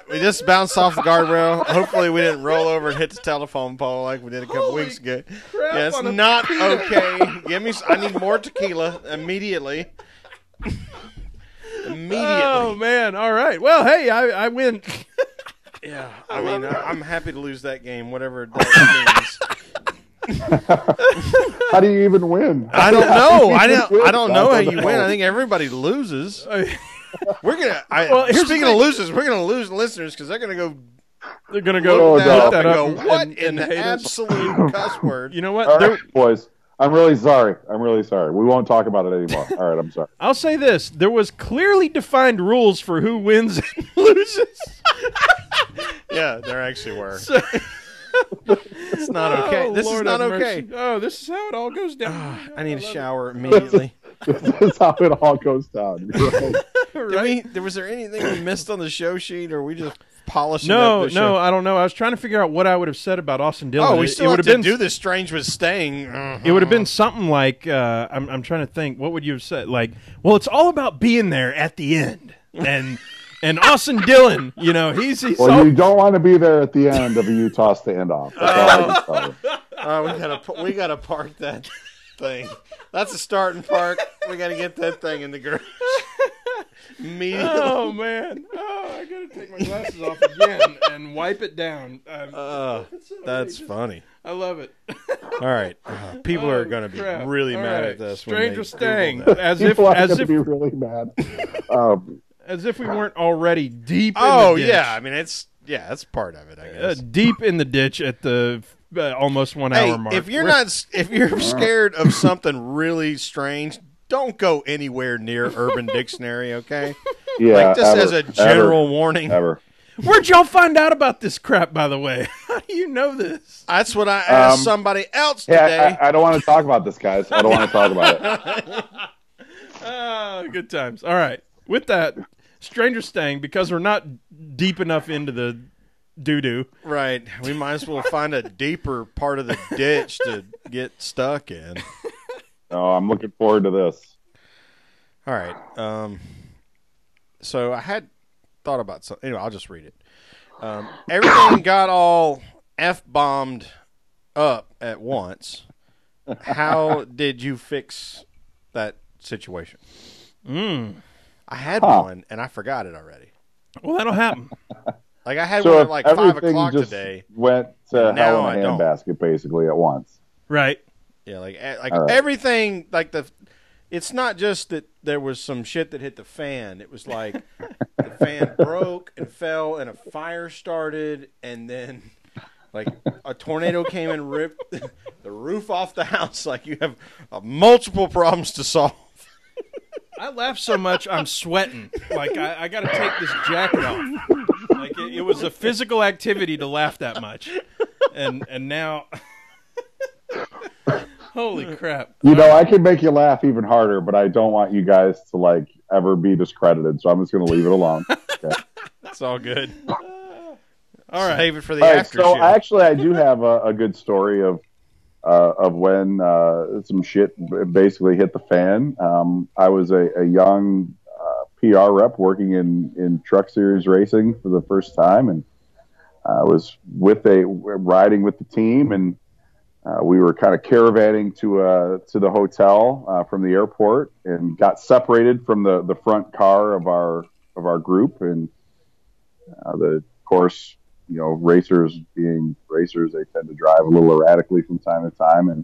we just bounced off the guardrail. Hopefully, we didn't roll over and hit the telephone pole like we did a couple weeks ago. Yeah, it's not okay. I need more tequila immediately. Oh man! All right. Well, hey, I win. Yeah, I mean, I'm happy to lose that game, whatever that means. How do you even win? I don't know. I don't know how you win. I think everybody loses. We're gonna. Speaking of losers, we're gonna lose listeners because they're gonna go. They're gonna go that that up up and go, what and in the hate us? absolute cuss word? You know what? All right, boys. I'm really sorry. We won't talk about it anymore. All right, I'm sorry. I'll say this: there was clearly defined rules for who wins and loses. Yeah, there actually were. It's not okay. This is not okay. Oh, this is how it all goes down. I need a shower immediately. This is how it all goes down. You're right. Was there anything we missed on the show sheet, or we just polishing No, up the show? I don't know. I was trying to figure out what I would have said about Austin Dillon. Oh, we still have to do this strange with staying. It would have been something like, I'm trying to think, what would you have said? Like, well, it's all about being there at the end. And Austin Dillon, he's well, you don't want to be there at the end of a Utah standoff. That's all I can tell you. We gotta park that thing. That's a starting park. We gotta get that thing in the garage immediately. Oh man! I gotta take my glasses off again and wipe it down. That's funny. I love it. All right, people are gonna be really mad at this. Stranger staying, as if be really mad. As if we weren't already deep. Oh in the ditch. yeah, I mean that's part of it. I guess deep in the ditch at the almost 1 hour mark. If you're scared of something really strange, don't go anywhere near Urban Dictionary. Okay, yeah, just as a general warning. Where'd y'all find out about this crap? By the way, how do you know this? That's what I asked somebody else today. I don't want to talk about this, guys. I don't want to talk about it. Good times. All right, with that. Stranger staying because we're not deep enough into the doo-doo. Right. We might as well find a deeper part of the ditch to get stuck in. Oh, I'm looking forward to this. All right. So I had thought about something. Anyway, I'll just read it. Everything got all F-bombed up at once. How did you fix that situation. Mm. I had one and I forgot it already. Well, that'll happen. Like I had So one if at like 5 everything o'clock just today. went to and now hell in I a don't. handbasket basically at once. Right. Yeah, like All right. everything, like it's not just that there was some shit that hit the fan. It was like the fan broke and fell, and a fire started, and then like a tornado came and ripped the roof off the house. Like you have multiple problems to solve. I laugh so much I'm sweating. Like I got to take this jacket off. Like it was a physical activity to laugh that much, and now, holy crap! I can make you laugh even harder, but I don't want you guys to like ever be discredited, so I'm just going to leave it alone. Okay. It's all good. All right, Save it for the All right, after so show. actually, I do have a good story of when some shit basically hit the fan. I was a young PR rep working in Truck Series racing for the first time, and I was riding with the team, and we were kind of caravanning to the hotel from the airport, and got separated from the front car of our group, and of course, racers being racers, they tend to drive a little erratically from time to time, and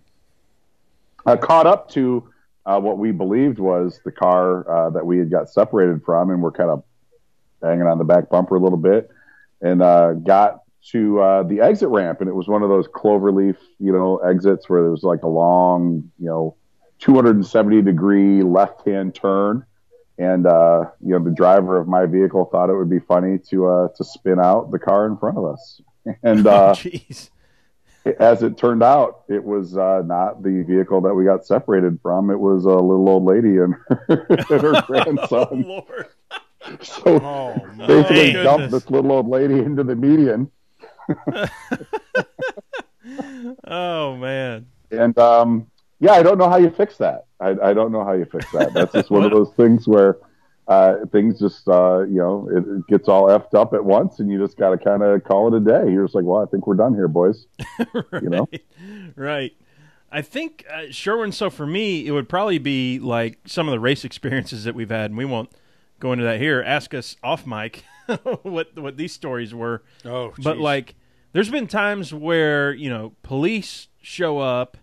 caught up to what we believed was the car that we had got separated from, and we're kind of banging on the back bumper a little bit, and got to the exit ramp, and it was one of those cloverleaf, exits where there was like a long, 270-degree left-hand turn. And, the driver of my vehicle thought it would be funny to spin out the car in front of us. And jeez. As it turned out, it was not the vehicle that we got separated from. It was a little old lady and her grandson. Oh, Lord. So basically my dumped goodness. this little old lady into the median. Oh, man. And I don't know how you fix that. I don't know how you fix that. That's just one of those things where things just, it gets all effed up at once, and you just got to kind of call it a day. You're just like, well, I think we're done here, boys. Right. Right. I think, Sherwin, so for me, it would probably be like some of the race experiences that we've had, and we won't go into that here. Ask us off mic what these stories were. Oh, but geez. like, there's been times where, police show up,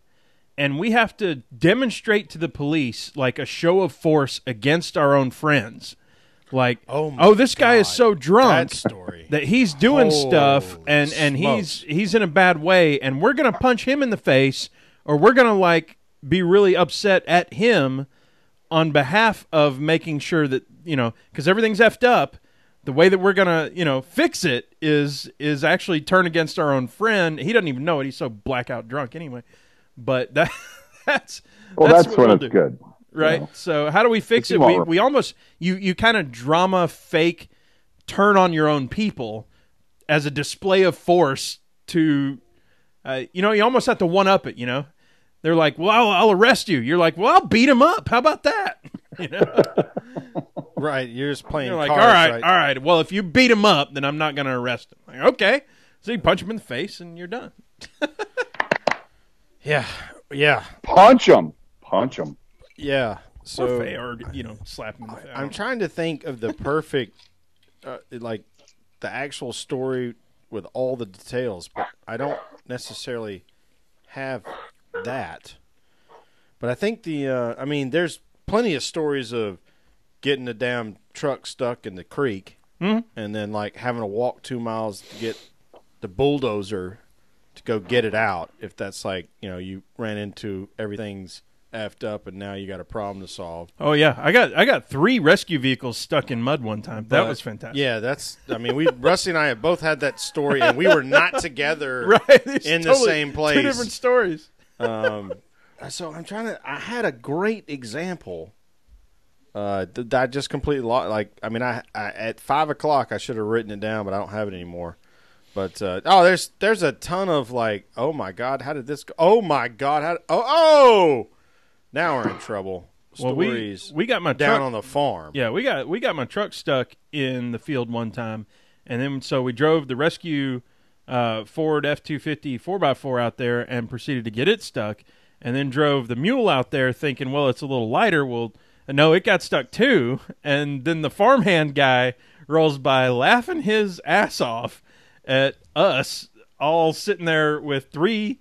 and we have to demonstrate to the police like a show of force against our own friends. Like, this guy is so drunk that story. that he's doing stuff, Holy and smokes. he's in a bad way, and we're gonna punch him in the face, or we're gonna like be really upset at him on behalf of making sure that because everything's effed up. The way that we're gonna fix it is actually turn against our own friend. He doesn't even know it. He's so blackout drunk anyway. But that's when we'll it's do. good. Right. So how do we fix it? We almost you kind of drama fake turn on your own people as a display of force to you almost have to one up it, They're like, "Well, I'll arrest you." You're like, "Well, I'll beat him up. How about that?" Right, you're just playing You're like, cards, all right. Well, if you beat him up, then I'm not going to arrest him. Like, okay. So you punch him in the face and you're done. Yeah. Punch him. Yeah. So Or slap him in the face. I'm trying to think of the perfect, like, the actual story with all the details, but I don't necessarily have that. But I think there's plenty of stories of getting the damn truck stuck in the creek, and then like having to walk 2 miles to get the bulldozer to go get it out. If that's like you ran into everything's effed up and now you got a problem to solve. Oh yeah, I got 3 rescue vehicles stuck in mud one time. That was fantastic. Yeah, Rusty and I have both had that story, and we were not together right in the same place. 2 different stories. So I had a great example. That I just completely lost. Like, I at 5 o'clock I should have written it down, but I don't have it anymore. But there's a ton of like, oh my God, how did this go? Oh my God, now we're in trouble. Stories. Well, we got my down truck on the farm. Yeah, we got my truck stuck in the field one time, and then so we drove the rescue Ford F-250 4x4 out there and proceeded to get it stuck, and then drove the mule out there thinking, well, it's a little lighter. We'll No, it got stuck too. And then the farmhand guy rolls by laughing his ass off at us all sitting there with 3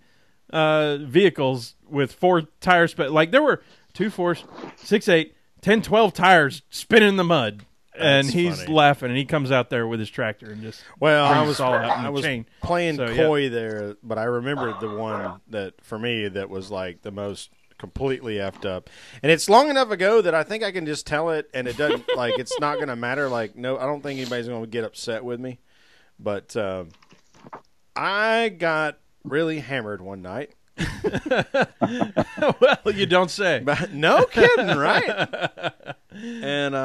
vehicles with 4 tires. Like there were 2, 4, 6, 8, 10, 12 tires spinning in the mud. And he's funny. laughing, and he comes out there with his tractor and just I brings us all out in the was chain. playing So, coy there, but I remembered the one that for me that was like the most completely effed up, and it's long enough ago that I think I can just tell it, and it doesn't like it's not going to matter. Like, no, I don't think anybody's going to get upset with me, but I got really hammered one night. Well, you don't say. But no kidding, right? And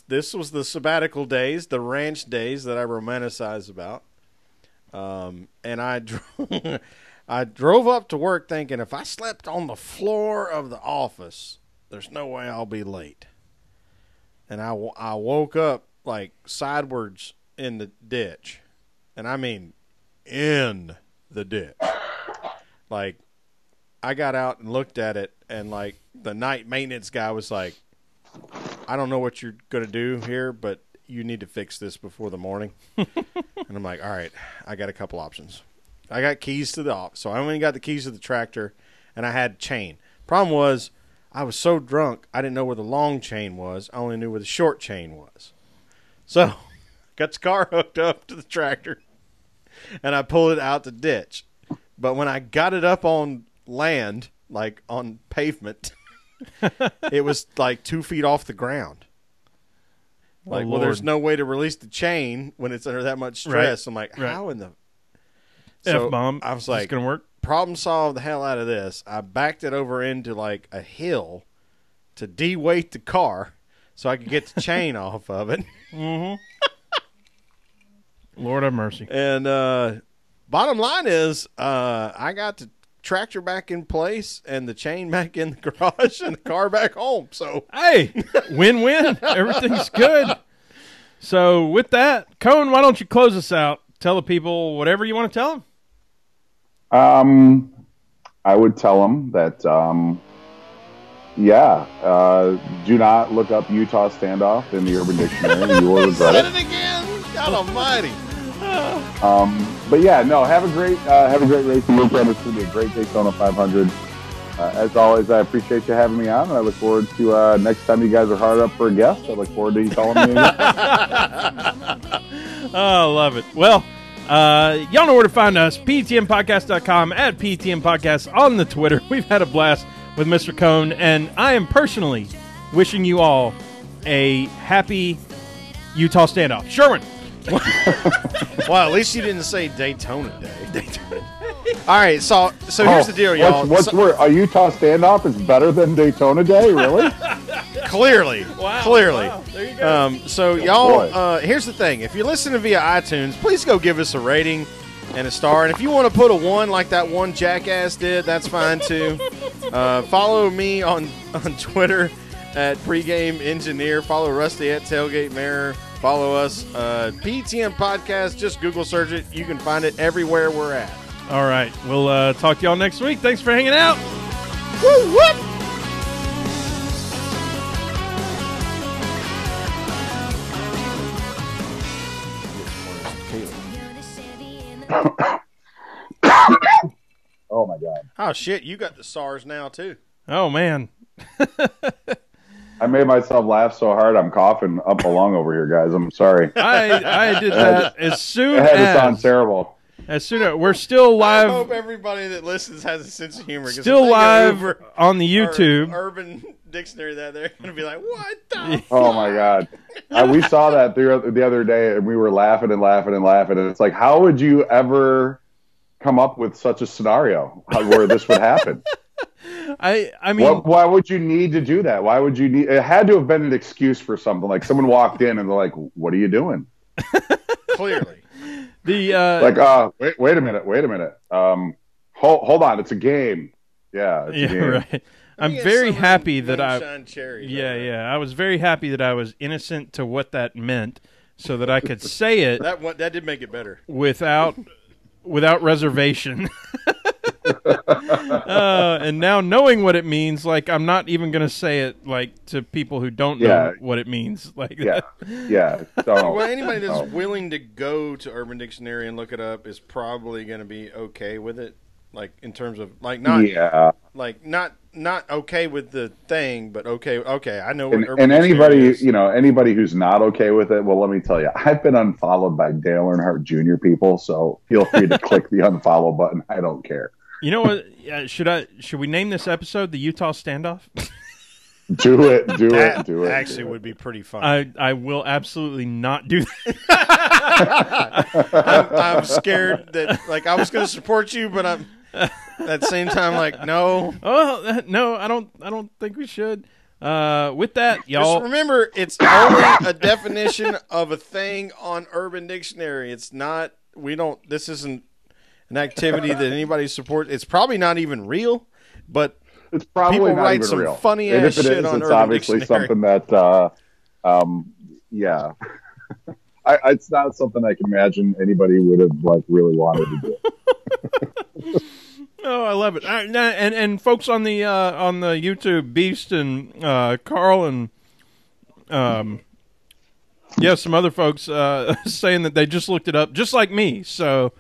this was the sabbatical days, the ranch days that I romanticize about. And I drove up to work thinking if I slept on the floor of the office, there's no way I'll be late. And I woke up like sidewards in the ditch. And I mean in the ditch. Like, I got out and looked at it, and, like, the night maintenance guy was like, I don't know what you're going to do here, but you need to fix this before the morning. And I'm like, all right, I got a couple options. I got keys to the office, so I only got the keys to the tractor, and I had chain. Problem was, I was so drunk, I didn't know where the long chain was. I only knew where the short chain was. So, got the car hooked up to the tractor, and I pulled it out the ditch. But when I got it up on land, like on pavement, it was like 2 feet off the ground. Like, well, there's no way to release the chain when it's under that much stress. Right. I'm like, how in the F-bomb. I was like, it's gonna work. Problem solved the hell out of this. I backed it over into like a hill to de-weight the car so I could get the chain off of it. Mm-hmm. Lord have mercy. And bottom line is, I got the tractor back in place and the chain back in the garage and the car back home. So, hey, win-win. Everything's good. So, with that, Cone, why don't you close us out? Tell the people whatever you want to tell them. I would tell them that, do not look up Utah standoff in the Urban Dictionary. You will regret said it. it again. God almighty. But yeah, no, have a great racing weekend. It's going to be a great Daytona 500. As always, I appreciate you having me on, and I look forward to next time you guys are hard up for a guest. I look forward to you calling me again. Oh, love it. Well, y'all know where to find us. PETMpodcast.com, at PETM Podcast on the Twitter. We've had a blast with Mr. Cone, and I am personally wishing you all a happy Utah standoff. Sherwin. Well, at least you didn't say Daytona Day. All right, so here's the deal, y'all. What's worse? A Utah standoff is better than Daytona Day, really? Clearly. Wow. Clearly. Wow. There you go. So, y'all, here's the thing. If you're listening via iTunes, please go give us a rating and a star. And if you want to put a 1 like that one jackass did, that's fine, too. Follow me on Twitter at Pregame Engineer. Follow Rusty at Tailgate Mirror. Follow us. PETM Podcast. Just Google search it. You can find it everywhere we're at. All right. We'll talk to y'all next week. Thanks for hanging out. Woo, whoop! Oh my God! Oh shit! You got the SARS now too. Oh, man. I made myself laugh so hard I'm coughing up a lung over here, guys. I'm sorry. I did that as soon It had to sound as terrible. we're still I live. hope everybody that listens has a sense of humor. 'Cause Still if they go live over on the YouTube. our Urban Dictionary, that they're going to be like, "What the?" Oh my God! We saw that the other day, and we were laughing and laughing and laughing. And it's like, how would you ever come up with such a scenario where this would happen? I mean, why would you need to do that? Why would you need? It had to have been an excuse for something. Like someone walked in and they're like, "What are you doing?" Clearly, wait a minute. Hold on, it's a game. Yeah, it's a game. right. I'm very happy that cherry. I was very happy that I was innocent to what that meant, so that I could say it That did make it better. without reservation. And now knowing what it means, like I'm not even going to say it like to people who don't know what it means. Like yeah, yeah. So, well, anybody that's willing to go to Urban Dictionary and look it up is probably going to be okay with it. Like in terms of like not not okay with the thing, but okay. I know. And anybody who's not okay with it, well, let me tell you, I've been unfollowed by Dale Earnhardt Jr. people, so feel free to click the unfollow button. I don't care. You know what? Should we name this episode the Utah Standoff? Do it. Actually, would be pretty fun. I will absolutely not do that. I'm scared that like I was going to support you, but I'm at the same time like no. Oh no, I don't think we should. With that, y'all. Just remember, it's only a definition of a thing on Urban Dictionary. It's not. We don't. This isn't an activity that anybody supports. It's probably not even real, but. It's probably people not write even some real. funny and ass if it shit is, on it's Urban obviously Dictionary. something that, yeah, it's not something I can imagine anybody would have like really wanted to do. Oh, I love it. And folks on the YouTube, Beast and Carl and some other folks saying that they just looked it up, just like me. So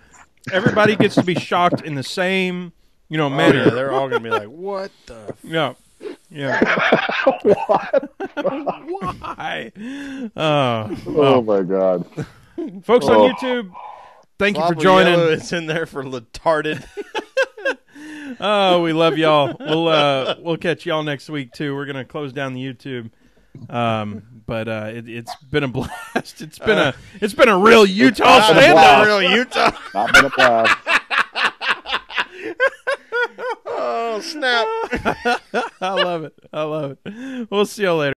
everybody gets to be shocked in the same. Manner. Yeah, they're all going to be like, what the? Yeah. What? Why? Oh, my God. Folks on YouTube, thank you for joining. It's in there for retarded. Oh, we love y'all. We'll catch y'all next week, too. We're going to close down the YouTube. But it's been a blast. It's been a real Utah standoff. Real Utah. Not been a blast. Oh, snap. I love it. We'll see y'all later.